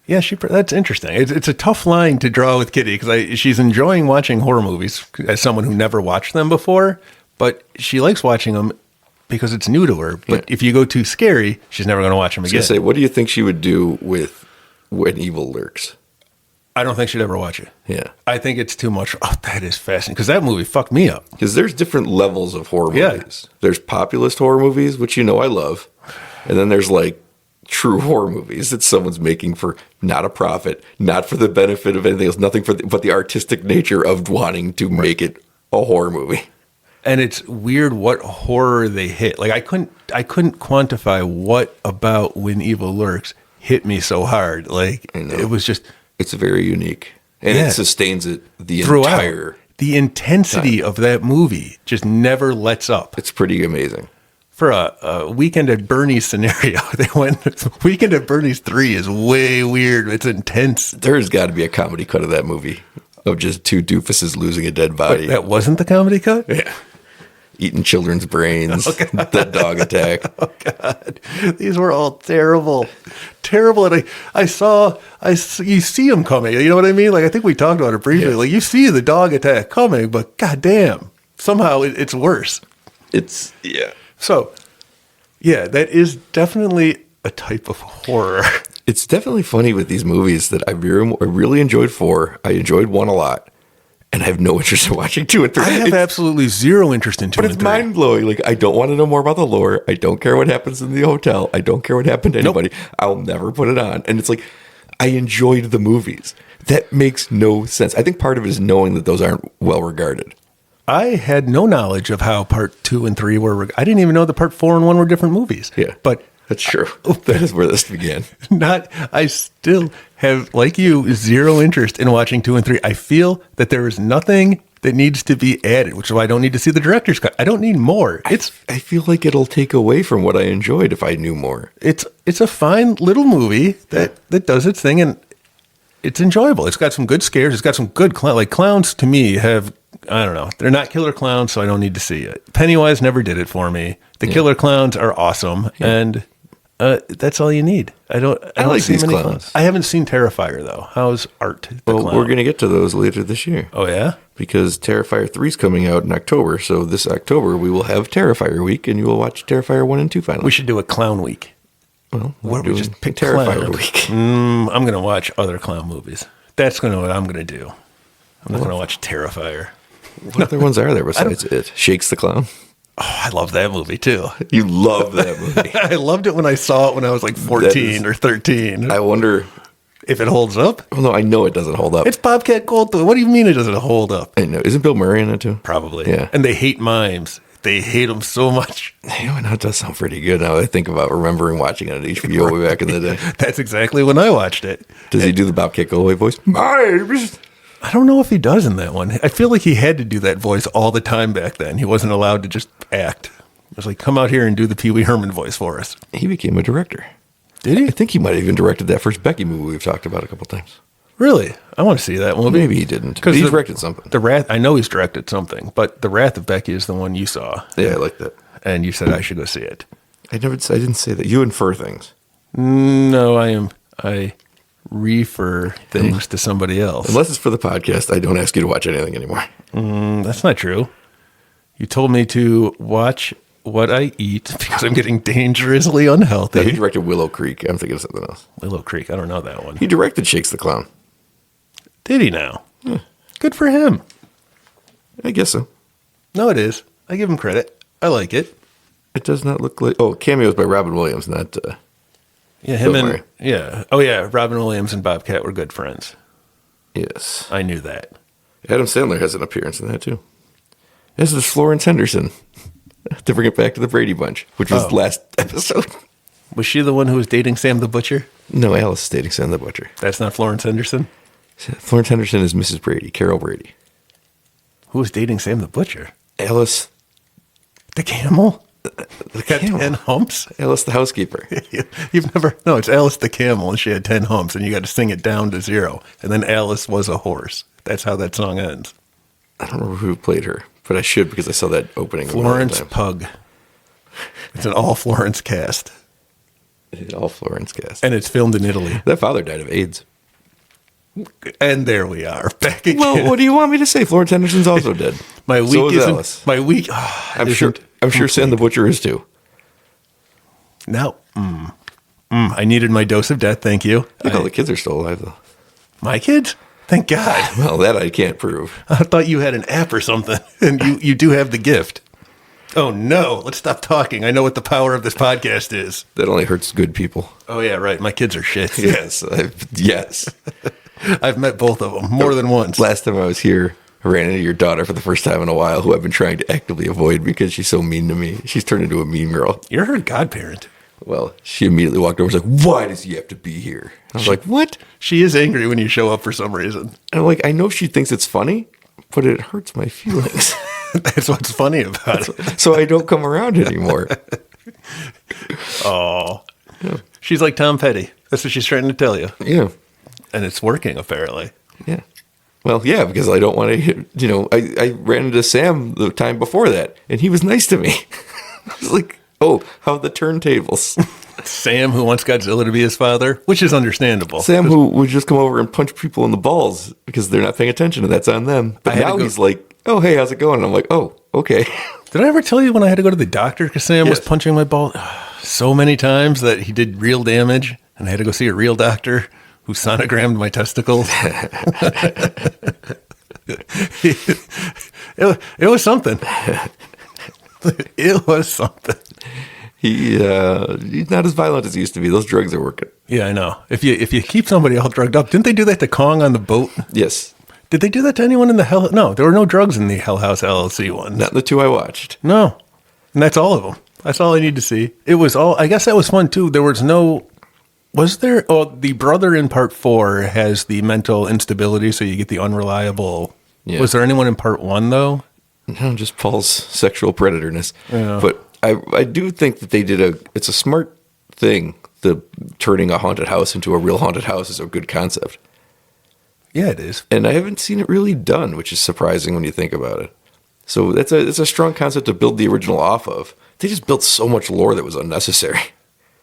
Yeah, that's interesting. It's a tough line to draw with Kitty because she's enjoying watching horror movies as someone who never watched them before, but she likes watching them because it's new to her. But if you go too scary, she's never going to watch them again. Say, what do you think she would do with When Evil Lurks? I don't think she'd ever watch it. Yeah. I think it's too much. Oh, that is fascinating because that movie fucked me up. Because there's different levels of horror movies. There's populist horror movies, which I love. And then there's like true horror movies that someone's making for not a profit, not for the benefit of anything else, nothing but the artistic nature of wanting to make it a horror movie. And it's weird what horror they hit. Like I couldn't quantify what about When Evil Lurks hit me so hard. Like it was just, it's very unique, and it sustains it the entire. The intensity of that movie just never lets up. It's pretty amazing. For a Weekend at Bernie's scenario, they went, Weekend at Bernie's 3 is way weird. It's intense. There's got to be a comedy cut of that movie of just two doofuses losing a dead body. Wait, that wasn't the comedy cut? Yeah. Eating children's brains, the dog attack. Oh, God. These were all terrible. Terrible. And you see them coming. You know what I mean? Like, I think we talked about it briefly. Yeah. Like, you see the dog attack coming, but goddamn, somehow it's worse. Yeah. So, yeah, that is definitely a type of horror. It's definitely funny with these movies that I really enjoyed 4. I enjoyed 1 a lot. And I have no interest in watching 2 and 3. I have absolutely zero interest in 2 and 3. But it's mind-blowing. Like, I don't want to know more about the lore. I don't care what happens in the hotel. I don't care what happened to anybody. I'll never put it on. And it's like, I enjoyed the movies. That makes no sense. I think part of it is knowing that those aren't well-regarded. I had no knowledge of how part 2 and 3 were. I didn't even know that part 4 and 1 were different movies. Yeah. But that's true. That is where this began. I still have, like you, zero interest in watching 2 and 3. I feel that there is nothing that needs to be added, which is why I don't need to see the director's cut. I don't need more. I feel like it'll take away from what I enjoyed if I knew more. It's a fine little movie that does its thing, and it's enjoyable. It's got some good scares. It's got some good clowns. Like, clowns to me have, I don't know, they're not killer clowns, so I don't need to see it. Pennywise never did it for me. The killer clowns are awesome, and that's all you need. I don't like see these many clowns. I haven't seen Terrifier though. How's Art the Clown? We're going to get to those later this year. Oh yeah, because Terrifier 3 is coming out in October. So this October we will have Terrifier week, and you will watch Terrifier 1 and 2 finally. We should do a clown week. Well, we just pick Terrifier clown. week. I'm going to watch other clown movies. That's what I'm going to do. I'm not going to watch Terrifier. What other ones are there besides it? Shakes the Clown. Oh, I love that movie too. You love that movie. I loved it when I saw it when I was like 14 or 13. I wonder if it holds up. Well, no, I know it doesn't hold up. It's Bobcat Goldthwait. What do you mean it doesn't hold up? I know. Isn't Bill Murray in it too? Probably. Yeah. And they hate mimes. They hate them so much. You know, it does sound pretty good now I think about remembering watching it on HBO way back in the day. That's exactly when I watched it. Does he do the Bobcat Goldthwait voice? Mimes! I don't know if he does in that one. I feel like he had to do that voice all the time back then. He wasn't allowed to just act. It was like, come out here and do the Pee Wee Herman voice for us. He became a director. Did he? I think he might have even directed that first Becky movie we've talked about a couple times. Really? I want to see that movie. Maybe he didn't. Because he directed something. I know he's directed something, but The Wrath of Becky is the one you saw. Yeah, I like that. And you said I should go see it. I didn't say that. You infer things. No, I refer things to somebody else. Unless it's for the podcast, I don't ask you to watch anything anymore. That's not true. You told me to watch what I eat because I'm getting dangerously unhealthy. No, he directed Willow Creek. I'm thinking of something else. Willow Creek. I don't know that one. He directed Shakes the Clown. Did he now? Yeah. Good for him. I guess so. No, it is. I give him credit. I like it. It does not look like... Oh, cameos by Robin Williams, not... yeah, him and... Yeah. Oh, yeah. Robin Williams and Bobcat were good friends. Yes. I knew that. Adam Sandler has an appearance in that, too. This is Florence Henderson. To bring it back to the Brady Bunch, which was last episode. Was she the one who was dating Sam the Butcher? No, Alice is dating Sam the Butcher. That's not Florence Henderson? Florence Henderson is Mrs. Brady, Carol Brady. Who was dating Sam the Butcher? Alice. The camel? The got camel. 10 humps? Alice the housekeeper. You've never... No, it's Alice the camel, and she had 10 humps, and you got to sing it down to 0. And then Alice was a horse. That's how that song ends. I don't remember who played her, but I should because I saw that opening. Florence Pug. It's an all Florence cast. All Florence cast. And it's filmed in Italy. That father died of AIDS. And there we are, back again. Well, what do you want me to say? Florence Henderson's also dead. My week so is isn't... Alice. My week... I'm sure Sam the Butcher is too. No. I needed my dose of death, thank you. I think all the kids are still alive, though. My kids? Thank God. Well, that I can't prove. I thought you had an app or something, and you do have the gift. Oh, no. Let's stop talking. I know what the power of this podcast is. That only hurts good people. Oh, yeah, right. My kids are shit. Yes. Yes. I've met both of them more than once. Last time I was here, I ran into your daughter for the first time in a while, who I've been trying to actively avoid because she's so mean to me. She's turned into a mean girl. You're her godparent. Well, she immediately walked over and was like, why does he have to be here? I was like, what? She is angry when you show up for some reason. And I'm like, I know she thinks it's funny, but it hurts my feelings. That's what's funny about it. So I don't come around anymore. Oh. Yeah. She's like Tom Petty. That's what she's trying to tell you. Yeah. And it's working, apparently. Yeah. Well, yeah, because I don't want to hit, I ran into Sam the time before that, and he was nice to me. I was like, oh, how the turntables. Sam, who wants Godzilla to be his father, which is understandable. Sam, who would just come over and punch people in the balls because they're not paying attention, and that's on them. But now he's like, oh, hey, how's it going? And I'm like, oh, okay. Did I ever tell you when I had to go to the doctor because Sam was punching my ball so many times that he did real damage? and I had to go see a real doctor who sonogrammed my testicles. It was something. It was something. He's not as violent as he used to be. Those drugs are working. Yeah, I know. If you keep somebody all drugged up, didn't they do that to Kong on the boat? Yes. Did they do that to anyone in the Hell? No, there were no drugs in the Hell House LLC ones. Not the two I watched. No, and that's all of them. That's all I need to see. It was all. I guess that was fun too. There was no. Was there? Oh, the brother in part 4 has the mental instability, so you get the unreliable. Yeah. Was there anyone in part 1 though? No, just Paul's sexual predatorness. Yeah. But I do think that they did it's a smart thing. The turning a haunted house into a real haunted house is a good concept. Yeah, it is. And I haven't seen it really done, which is surprising when you think about it. So it's a strong concept to build the original off of. They just built so much lore that was unnecessary.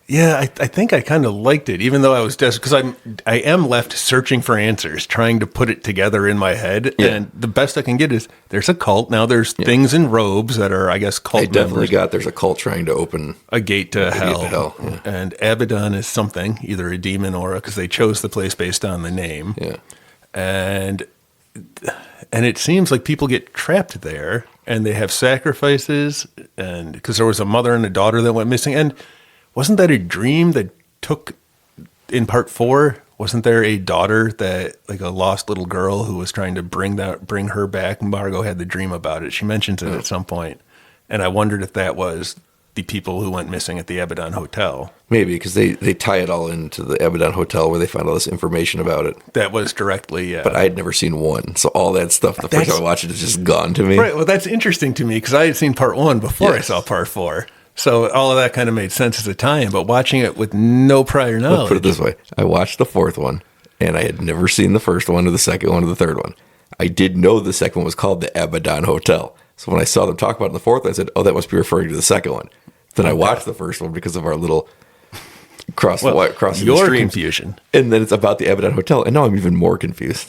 Yeah, I think I kind of liked it, even though I was desperate, because I am left searching for answers, trying to put it together in my head. Yeah. And the best I can get is there's a cult. Now there's things in robes that are, I guess, cult members. There's a cult trying to open a gate to hell. Yeah. And Abaddon is something, either a demon or because they chose the place based on the name. Yeah. And it seems like people get trapped there and they have sacrifices, and because there was a mother and a daughter that went missing. And wasn't that a dream that took in part 4? Wasn't there a daughter that, like a lost little girl who was trying to bring her back? Margot had the dream about it. She mentions it at some point. And I wondered if that was the people who went missing at the Abaddon Hotel. Maybe, because they tie it all into the Abaddon Hotel where they found all this information about it. That was directly, yeah. But I had never seen one. So all that stuff, the first time I watched it, is just gone to me. Right, well, that's interesting to me because I had seen part 1 before I saw part 4. So all of that kind of made sense as a tie-in, but watching it with no prior knowledge. Let's put it this way. I watched the 4th one, and I had never seen the first one or the second one or the third one. I did know the second one was called the Abaddon Hotel. So when I saw them talk about it in the 4th, I said, oh, that must be referring to the second one. Then I watched the first one because of our little crossing the stream confusion. And then it's about the Abaddon Hotel, and now I'm even more confused.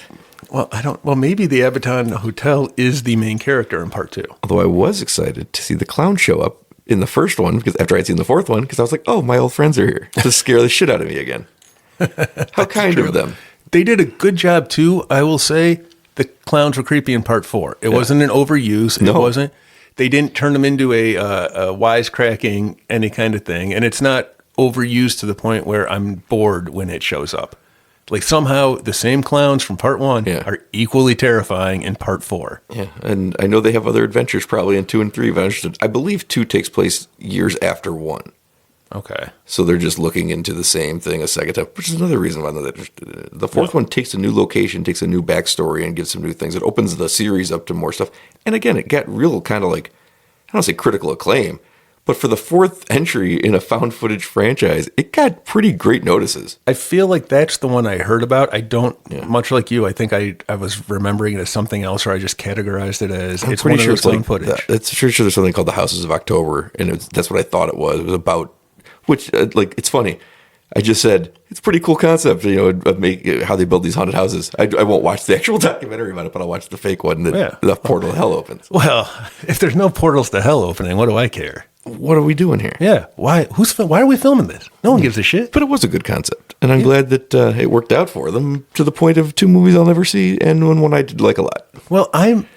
Well, maybe the Abaddon Hotel is the main character in part 2. Although I was excited to see the clown show up in the first one, because after I'd seen the 4th one, because I was like, oh, my old friends are here to scare the shit out of me again. How kind of them. They did a good job, too, I will say. The clowns were creepy in part 4. It wasn't an overuse. It wasn't. They didn't turn them into a wisecracking, any kind of thing. And it's not overused to the point where I'm bored when it shows up. Like somehow the same clowns from part 1 are equally terrifying in part 4. Yeah, and I know they have other adventures probably in 2 and 3. But I believe 2 takes place years after 1. Okay. So they're just looking into the same thing a second time, which is another reason why the 4th one takes a new location, takes a new backstory, and gives some new things. It opens the series up to more stuff. And again, it got real kind of like, I don't want to say critical acclaim, but for the 4th entry in a found footage franchise, it got pretty great notices. I feel like that's the one I heard about. I don't, much like you, I think I was remembering it as something else, or I just categorized it as it's one of those found footage. It's pretty sure there's something called the Houses of October, and that's what I thought it was. It was about, which, it's funny. I just said, it's a pretty cool concept, of how they build these haunted houses. I won't watch the actual documentary about it, but I'll watch the fake one that the portal to hell opens. Well, if there's no portals to hell opening, what do I care? What are we doing here? Yeah. Why are we filming this? No one gives a shit. But it was a good concept. And I'm glad that it worked out for them to the point of 2 movies I'll never see and one I did like a lot. Well, I'm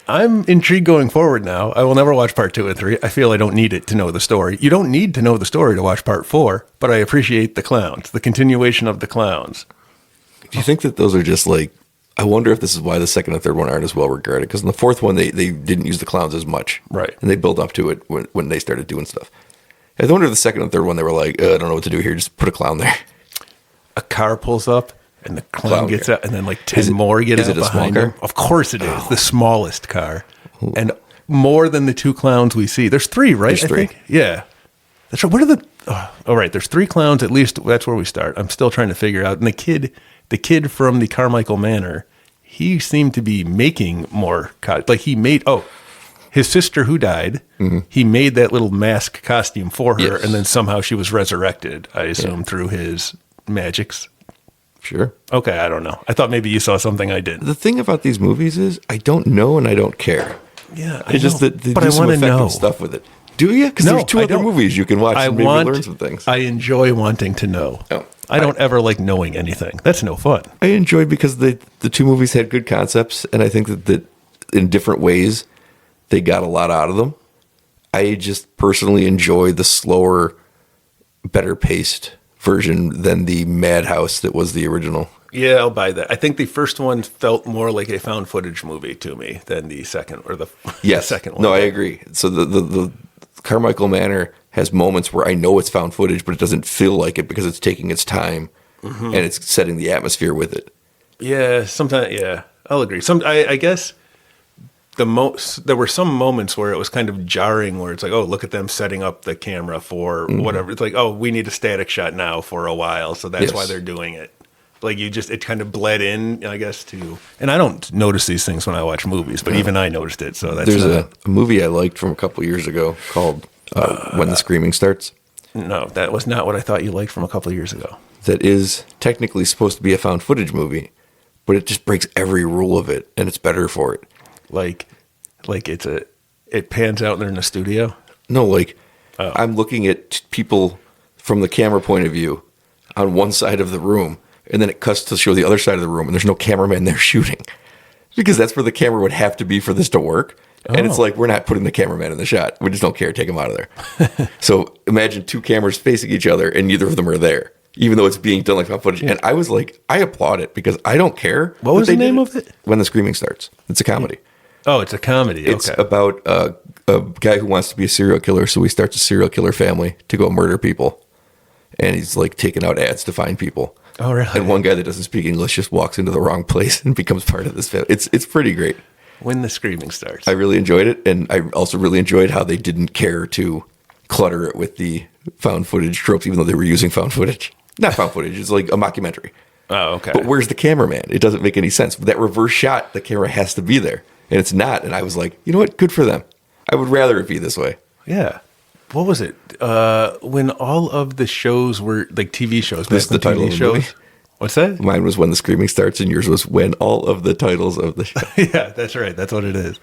intrigued going forward now. I will never watch part 2 and 3. I feel I don't need it to know the story. You don't need to know the story to watch part 4, but I appreciate the clowns, the continuation of the clowns. Do you think that those are just like, I wonder if this is why the 2nd and 3rd one aren't as well regarded, because in the 4th one, they didn't use the clowns as much. Right. And they built up to it when they started doing stuff. I wonder if the 2nd and 3rd one, they were like, I don't know what to do here, just put a clown there. A car pulls up, and the clown gets out, and then like 10 more get out behind him. Of course it is, the smallest car. And more than the 2 clowns we see. There's 3, right? There's 3. I think? Yeah. That's right. What are the... Oh, right, there's 3 clowns, at least that's where we start. I'm still trying to figure out. And the kid from the Carmichael Manor, he seemed to be making more... Like he made... his sister who died, he made that little mask costume for her, and then somehow she was resurrected, I assume, through his magics. Sure. Okay, I don't know. I thought maybe you saw something I didn't. The thing about these movies is I don't know and I don't care. Yeah, it's just that they do some effective stuff with it. Do you? Because there's 2 other movies you can watch and maybe learn some things. I enjoy wanting to know. Oh, I don't ever like knowing anything. That's no fun. I enjoyed because the two movies had good concepts, and I think that in different ways they got a lot out of them. I just personally enjoy the slower, better paced version than the madhouse that was the original. Yeah, I'll buy that. I think the first one felt more like a found footage movie to me than the second the second one. No, I agree. So the Carmichael Manor has moments where I know it's found footage, but it doesn't feel like it because it's taking its time and it's setting the atmosphere with it. Yeah, sometimes. Yeah, I'll agree. I guess there were some moments where it was kind of jarring, where it's like, oh, look at them setting up the camera for whatever. It's like, oh, we need a static shot now for a while, so that's why they're doing it. Like it kind of bled in, I guess, to. And I don't notice these things when I watch movies, but even I noticed it. So that's. There's a movie I liked from a couple years ago called When the Screaming Starts. No, that was not what I thought you liked from a couple of years ago. That is technically supposed to be a found footage movie, but it just breaks every rule of it, and it's better for it. Like it pans out and they're in the studio. No, I'm looking at people from the camera point of view on one side of the room, and then it cuts to show the other side of the room, and there's no cameraman there shooting. Because that's where the camera would have to be for this to work. And it's like, we're not putting the cameraman in the shot. We just don't care. Take him out of there. So imagine two cameras facing each other, and neither of them are there, even though it's being done like found footage. Yeah. And I was like, I applaud it because I don't care. What was the name of it? When the Screaming Starts. It's a comedy. Oh, it's a comedy. It's about a guy who wants to be a serial killer, so he starts a serial killer family to go murder people. And he's like taking out ads to find people. Oh, really? And one guy that doesn't speak English just walks into the wrong place and becomes part of this family. It's pretty great. When the Screaming Starts. I really enjoyed it, and I also really enjoyed how they didn't care to clutter it with the found footage tropes, even though they were using found footage. Not found footage, it's like a mockumentary. Oh, okay. But where's the cameraman? It doesn't make any sense. That reverse shot, the camera has to be there, and it's not. And I was like, you know what? Good for them. I would rather it be this way. Yeah. What was it? When all of the shows were like TV shows. This is the title of the movie? What's that? Mine was When the Screaming Starts, and yours was When all of the titles of the show. Yeah, that's right. That's what it is.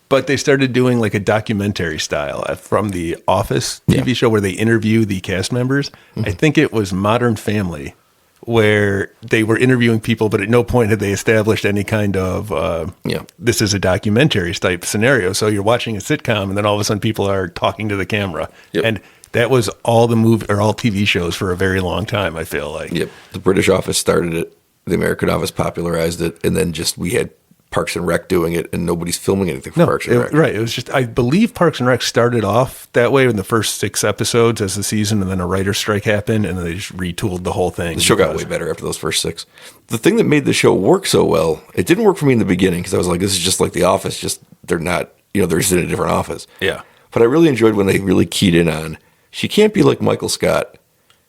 But they started doing like a documentary style from the Office TV show where they interview the cast members. Mm-hmm. I think it was Modern Family, where they were interviewing people, but at no point had they established any kind of this is a documentary type scenario. So you're watching a sitcom, and then all of a sudden people are talking to the camera. Yep. And that was all the all TV shows for a very long time, I feel like. Yep. The British Office started it. The American Office popularized it. And then we had Parks and Rec doing it, and nobody's filming anything for Parks and Rec. Right. It was just, I believe Parks and Rec started off that way in the first 6 episodes as the season, and then a writer's strike happened, and then they just retooled the whole thing. The show got way better after those first 6. The thing that made the show work so well, it didn't work for me in the beginning, because I was like, this is just like The Office, just they're not, they're just in a different office. Yeah. But I really enjoyed when they really keyed in on, she can't be like Michael Scott.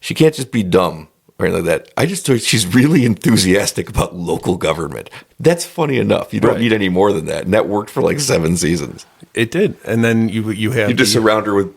She can't just be dumb or anything like that. I just thought she's really enthusiastic about local government. That's funny enough. You don't need any more than that. And that worked for like 7 seasons. It did. And then you just surround her with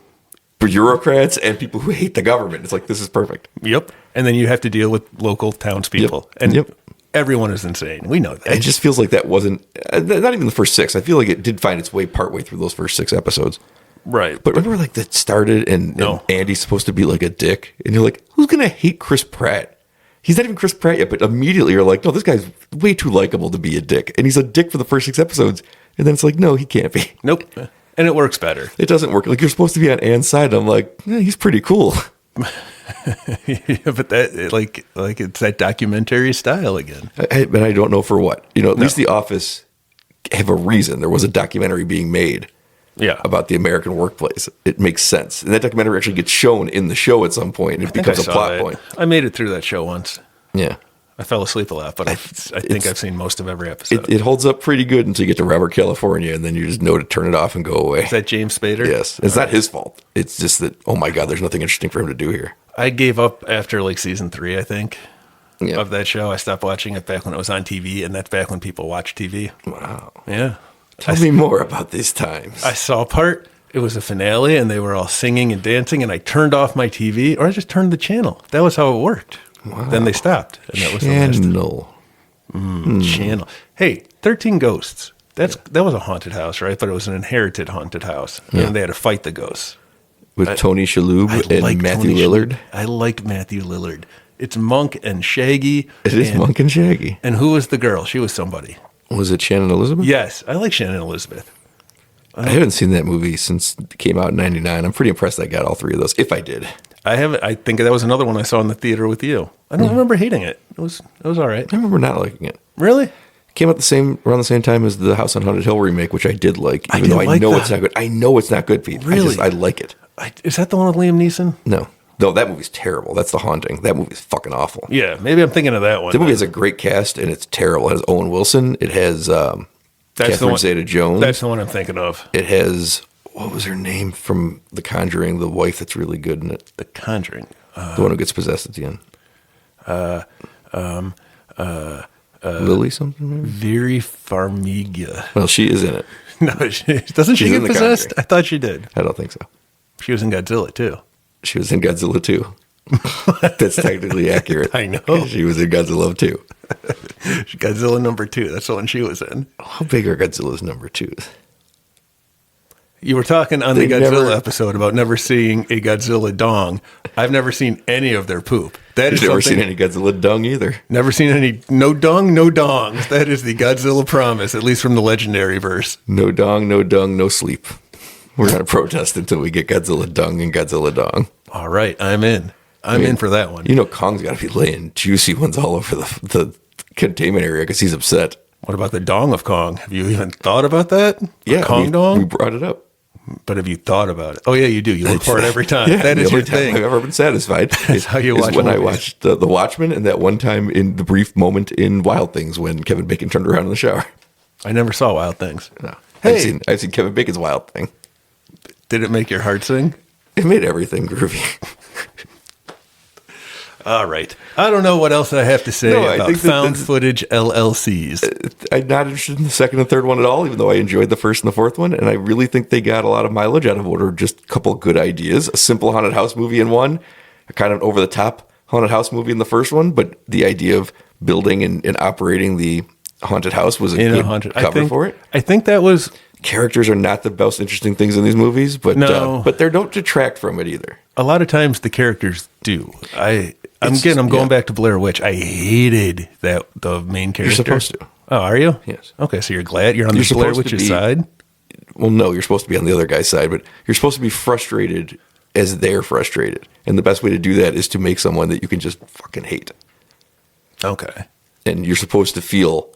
bureaucrats and people who hate the government. It's like, this is perfect. Yep. And then you have to deal with local townspeople. And everyone is insane. We know that. It just feels like that wasn't, not even the first 6. I feel like it did find its way partway through those first 6 episodes. Right. But remember, like, that started and Andy's supposed to be like a dick. And you're like, who's going to hate Chris Pratt? He's not even Chris Pratt yet, but immediately you're like, no, this guy's way too likable to be a dick. And he's a dick for the first 6 episodes. And then it's like, no, he can't be. Nope. And it works better. It doesn't work. Like, you're supposed to be on Anne's side. And I'm like, he's pretty cool. But that, like it's that documentary style again. And I don't know for what. At least The Office have a reason. There was a documentary being made. Yeah, about the American workplace. It makes sense. And that documentary actually gets shown in the show at some point. And it becomes a plot point. I made it through that show once. Yeah. I fell asleep a lot, but I think I've seen most of every episode. It holds up pretty good until you get to Robert, California, and then you just know to turn it off and go away. Is that James Spader? Yes. It's not his fault. It's just that, oh my God, there's nothing interesting for him to do here. I gave up after like season 3, I think, of that show. I stopped watching it back when it was on TV, and that's back when people watch TV. Wow. Yeah. Tell me more about these times. I saw a part. It was a finale, and they were all singing and dancing, and I turned off my TV, or I just turned the channel. That was how it worked. Wow. Then they stopped, and that was Channel. Channel. Hey, 13 Ghosts. That was a haunted house, right? But it was an inherited haunted house, and they had to fight the ghosts. With Tony Shalhoub and Matthew Lillard. I liked Matthew Lillard. It's Monk and Shaggy. It is Monk and Shaggy. And who was the girl? She was somebody. Was it Shannon Elizabeth? Yes, I like Shannon Elizabeth. I haven't seen that movie since it came out in '99. I'm pretty impressed I got all three of those, if I did. I haven't. I think that was another one I saw in the theater with you. I don't remember hating it. It was all right. I remember not liking it. Really? Came out around the same time as the House on Haunted Hill remake, which I did like, even though I know it's not good. I know it's not good, Pete. Really? I like it. Is that the one with Liam Neeson? No, that movie's terrible. That's The Haunting. That movie's fucking awful. Yeah, maybe I'm thinking of that one. The movie has a great cast, and it's terrible. It has Owen Wilson. It has Catherine Zeta-Jones. That's the one I'm thinking of. It has, what was her name from The Conjuring? The wife that's really good in it. The Conjuring. The one who gets possessed at the end. Lily something? Maybe? Viri Farmiga. Well, she is in it. No, doesn't she get possessed? I thought she did. I don't think so. She was in Godzilla, too. She was in Godzilla 2. That's technically accurate. I know. She was in Godzilla 2. Godzilla number 2. That's the one she was in. How big are Godzilla's number 2s? You were talking on the Godzilla episode about never seeing a Godzilla dong. I've never seen any of their poop. You've never seen any Godzilla dung either. Never seen any. No dong, no dongs. That is the Godzilla promise, at least from the legendary verse. No dong, no dung, no sleep. We're going to protest until we get Godzilla dung and Godzilla dong. All right, I'm in. I'm in for that one. You know Kong's got to be laying juicy ones all over the containment area because he's upset. What about the dong of Kong? Have you even thought about that? Yeah. Kong dong? We brought it up. But have you thought about it? Oh, yeah, you do. You look for it every time. Yeah, that is your thing. I've ever been satisfied. That's how you watch when movies. I watched The Watchmen, and that one time in the brief moment in Wild Things when Kevin Bacon turned around in the shower. I never saw Wild Things. No. Hey. I've seen Kevin Bacon's Wild Thing. Did it make your heart sing? It made everything groovy. All right. I don't know what else I have to say about found footage LLCs. I'm not interested in the second and third one at all, even though I enjoyed the first and the fourth one. And I really think they got a lot of mileage out of what are just a couple of good ideas. A simple haunted house movie in one, a kind of over-the-top haunted house movie in the first one. But the idea of building and operating the haunted house was a good cover for it. I think that was... Characters are not the most interesting things in these movies, but they don't detract from it either. A lot of times the characters do. I'm going back to Blair Witch. I hated the main character. You're supposed to. Oh, are you? Yes. Okay, so you're glad you're on the Blair Witch's side? Well, no, you're supposed to be on the other guy's side, but you're supposed to be frustrated as they're frustrated. And the best way to do that is to make someone that you can just fucking hate. Okay. And you're supposed to feel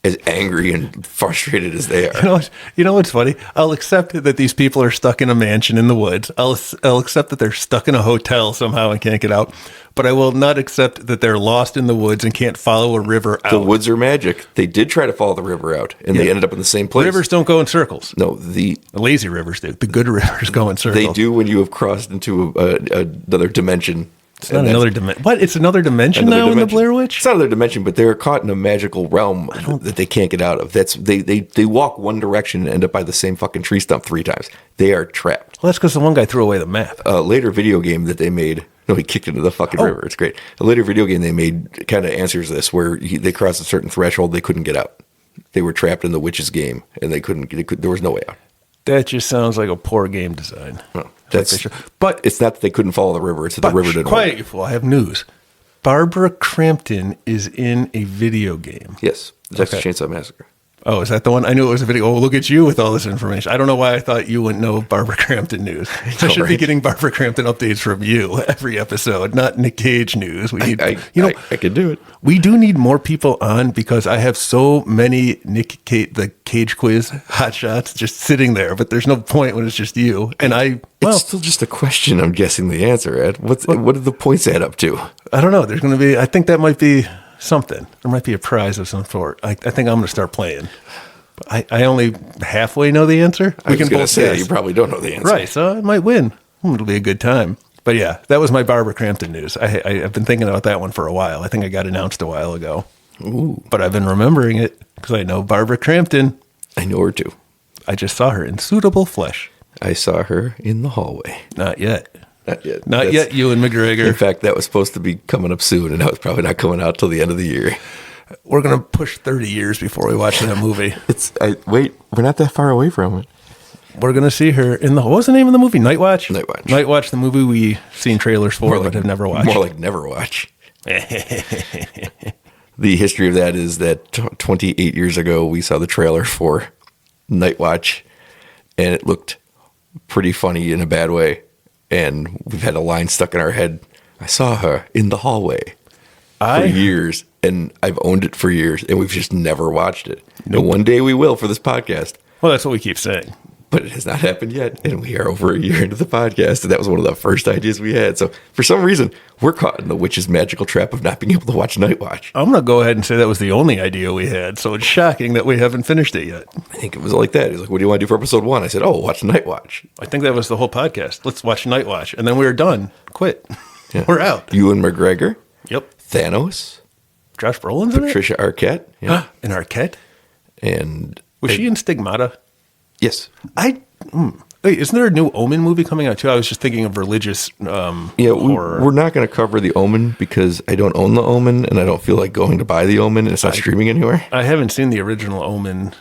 as angry and frustrated as they are. You know what's funny? I'll accept that these people are stuck in a mansion in the woods. I'll accept that they're stuck in a hotel somehow and can't get out. But I will not accept that they're lost in the woods and can't follow a river out. The woods are magic. They did try to follow the river out, and they ended up in the same place. Rivers don't go in circles. No, the lazy rivers do. The good rivers go in circles. They do when you have crossed into another dimension. It's not another dimension. What? It's another dimension now in the Blair Witch? It's not another dimension, but they're caught in a magical realm that they can't get out of. They walk one direction and end up by the same fucking tree stump 3 times. They are trapped. Well, that's because the one guy threw away the map. A later video game that they made, no, he kicked into the fucking river. It's great. A later video game they made kind of answers this, where they crossed a certain threshold, they couldn't get out. They were trapped in the witch's game, and there was no way out. That just sounds like a poor game design. No, but it's not that they couldn't follow the river. It's that the river didn't Quiet, you fool. I have news. Barbara Crampton is in a video game. Yes. Texas Chainsaw Massacre. Oh, is that the one? I knew it was a video. Oh, look at you with all this information. I don't know why I thought you wouldn't know Barbara Crampton news. I should be getting Barbara Crampton updates from you every episode, not Nick Cage news. We need, I could do it. We do need more people on because I have so many the Cage quiz hot shots just sitting there, but there's no point when it's just you. And it's still just a question. I'm guessing the answer, Ed. What do the points add up to? I don't know. There's going to be, I think that might be something. There might be a prize of some sort. I think I'm going to start playing. I only halfway know the answer. I was going to say, you probably don't know the answer. Right, so I might win. It'll be a good time. But yeah, that was my Barbara Crampton news. I've been thinking about that one for a while. I think I got announced a while ago. Ooh. But I've been remembering it because I know Barbara Crampton. I know her too. I just saw her in suitable flesh. I saw her in the hallway. Not yet. Not yet. Not yet, Ewan McGregor. In fact, that was supposed to be coming up soon, and that was probably not coming out till the end of the year. We're going to push 30 years before we watch that movie. Wait, we're not that far away from it. We're going to see her in what was the name of the movie? Night Watch? Night Watch. Night Watch, the movie we've seen trailers for but have never watched. More like Never Watch. The history of that is that 28 years ago, we saw the trailer for Night Watch, and it looked pretty funny in a bad way. And we've had a line stuck in our head. I saw her in the hallway for years, and I've owned it for years, and we've just never watched it. Nope. And one day we will for this podcast. Well, that's what we keep saying. But it has not happened yet, and we are over a year into the podcast, and that was one of the first ideas we had. So for some reason, we're caught in the witch's magical trap of not being able to watch Night Watch. I'm going to go ahead and say that was the only idea we had, so it's shocking that we haven't finished it yet. I think it was like that. He was like, what do you want to do for episode 1? I said, watch Night Watch. I think that was the whole podcast. Let's watch Night Watch. And then we were done. Quit. Yeah. We're out. Ewan McGregor. Yep. Thannos. Josh Brolin's in it? Patricia Arquette. Yeah. In Arquette? And was she in Stigmata? Yes. Wait, isn't there a new Omen movie coming out too? I was just thinking of religious horror. We're not going to cover the Omen because I don't own the Omen and I don't feel like going to buy the Omen, and it's not streaming anywhere. I haven't seen the original Omen.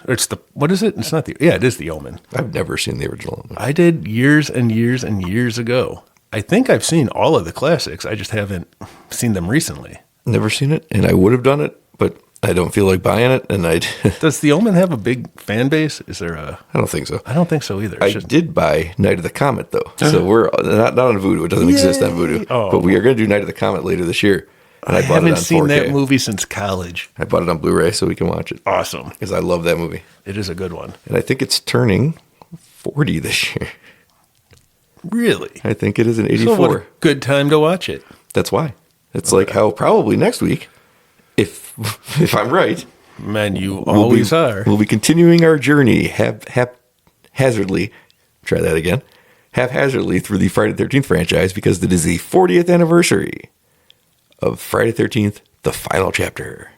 What is it? It's not the. Yeah, it is the Omen. I've never seen the original Omen. I did years and years and years ago. I think I've seen all of the classics. I just haven't seen them recently. Never seen it, and I would have done it, but I don't feel like buying it. And Does the Omen have a big fan base? Is there a? I don't think so. I don't think so either. I did buy Night of the Comet though, so we're not on Vudu. It doesn't exist on Vudu, but we are going to do Night of the Comet later this year. And I bought haven't it on seen 4K. that movie since college. I bought it on Blu-ray so we can watch it. Awesome, because I love that movie. It is a good one, and I think it's turning 40 this year. Really? I think it is an 84. So what a good time to watch it. That's why. It's like how probably next week, if I'm right. Man, you always are. We'll be continuing our journey haphazardly. Try that again. Haphazardly through the Friday the 13th franchise because it is the 40th anniversary of Friday the 13th, the final chapter.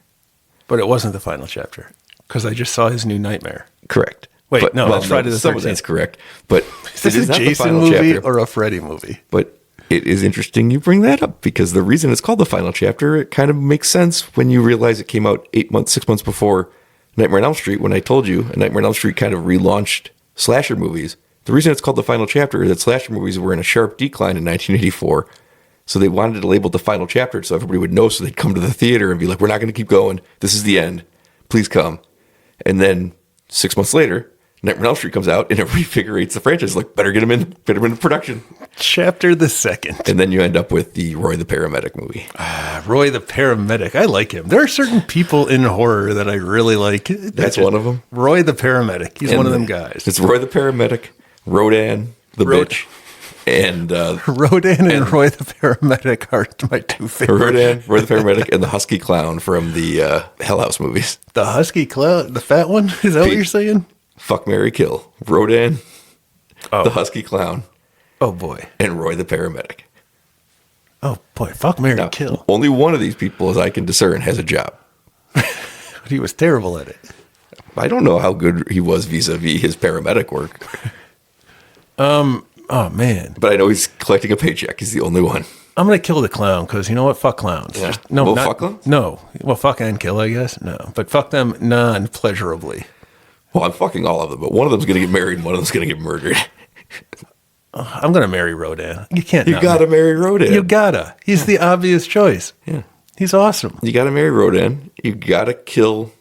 But it wasn't the final chapter because I just saw his new nightmare. Correct. Wait, that's Friday the 13th. Some of that's correct. But is this a Jason movie or a Freddy movie? But it is interesting you bring that up because the reason it's called the final chapter, it kind of makes sense when you realize it came out 6 months before Nightmare on Elm Street. When I told you Nightmare on Elm Street kind of relaunched slasher movies, the reason it's called the final chapter is that slasher movies were in a sharp decline in 1984. So they wanted to label the final chapter so everybody would know, so they'd come to the theater and be like, we're not going to keep going. This is the end. Please come. And then 6 months later, Nightmare on Elm Street comes out and it refigrates the franchise. Like, better get him into production. Chapter the second. And then you end up with the Roy the Paramedic movie. Roy the Paramedic. I like him. There are certain people in horror that I really like. That's one of them. Roy the Paramedic. He's one of them guys. It's Roy the Paramedic, Rodan the bitch, and Rodan and Roy the Paramedic are my two favorites. Rodan, Roy the Paramedic, and the Husky Clown from the Hell House movies. The Husky Clown? The fat one? Is that what you're saying? Fuck, marry, kill. Rodan, the Husky Clown. Oh, boy. And Roy the Paramedic. Oh, boy. Fuck, marry, kill. Only one of these people, as I can discern, has a job. But he was terrible at it. I don't know how good he was vis-a-vis his paramedic work. Oh, man. But I know he's collecting a paycheck. He's the only one. I'm going to kill the clown because you know what? Fuck clowns. Yeah. Fuck clowns? No. Well, fuck and kill, I guess. No. But fuck them non-pleasurably. Well, I'm fucking all of them, but one of them's going to get married and one of them's going to get murdered. I'm going to marry Rodan. You can't. You got to marry Rodan. You gotta. He's the obvious choice. Yeah. He's awesome. You got to marry Rodan. You got to kill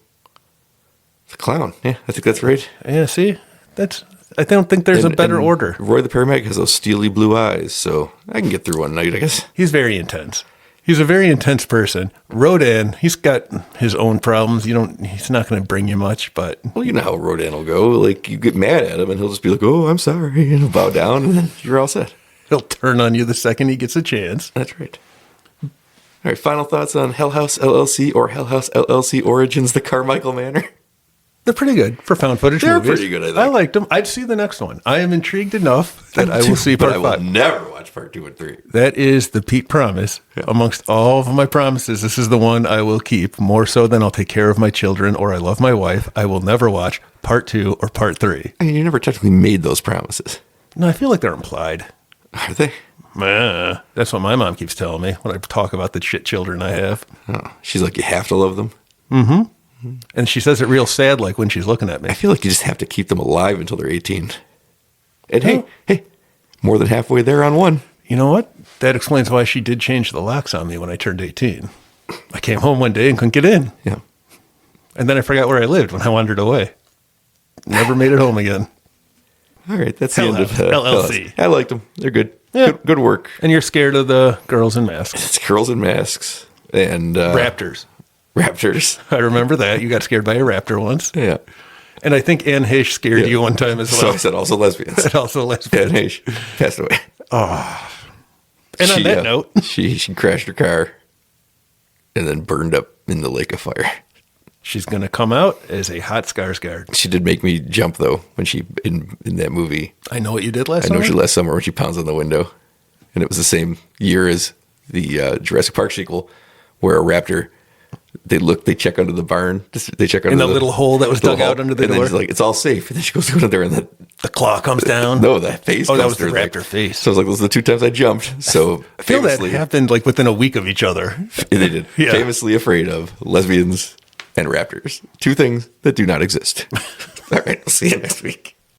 the clown. Yeah, I think that's right. Yeah, see? I don't think there's a better order. Roy the Paramedic has those steely blue eyes, so I can get through one night, I guess. He's very intense. He's a very intense person. Rodan, he's got his own problems. He's not going to bring you much, but... Well, you know how Rodan will go. Like, you get mad at him, and he'll just be like, oh, I'm sorry, and he'll bow down, and then you're all set. He'll turn on you the second he gets a chance. That's right. All right, final thoughts on Hell House LLC or Hell House LLC Origins, the Carmichael Manor? They're pretty good for found footage movies. They're pretty good, I think. I liked them. I'd see the next one. I am intrigued enough that I will see part 5. But I will never watch part 2 and 3. That is the Pete promise. Yeah. Amongst all of my promises, this is the one I will keep. More so than I'll take care of my children or I love my wife. I will never watch part 2 or part 3. I mean, you never technically made those promises. No, I feel like they're implied. Are they? That's what my mom keeps telling me when I talk about the shit children I have. Oh, she's like, you have to love them? Mm-hmm. And she says it real sad, like when she's looking at me. I feel like you just have to keep them alive until they're 18. And hey, more than halfway there on one. You know what? That explains why she did change the locks on me when I turned 18. I came home one day and couldn't get in. Yeah. And then I forgot where I lived when I wandered away. Never made it home again. All right, that's the end of LLC. I liked them. They're good. Yeah. Good work. And you're scared of the girls in masks. It's girls in masks and Raptors. Raptors. I remember that. You got scared by a raptor once. Yeah. And I think Anne Heche scared you one time as well. So I said also lesbians. And also lesbians. Anne Heche passed away. And on that note, she crashed her car and then burned up in the lake of fire. she's going to come out as a hot Skarsgård. She did make me jump though when she in that movie. I know what you did last I summer. know what you did last summer when she pounds on the window, and it was the same year as the Jurassic Park sequel, where a raptor. They check under the barn. They check under in the little hole that was dug out under the and door. then she's like, it's all safe. And then she goes under there, and the claw comes down. No, that face. Oh, that was through, the raptor face. So I was like, those are the two times I jumped. So I feel that happened like within a week of each other. They did. Yeah. Famously afraid of lesbians and raptors. Two things that do not exist. All right, I'll see you next week.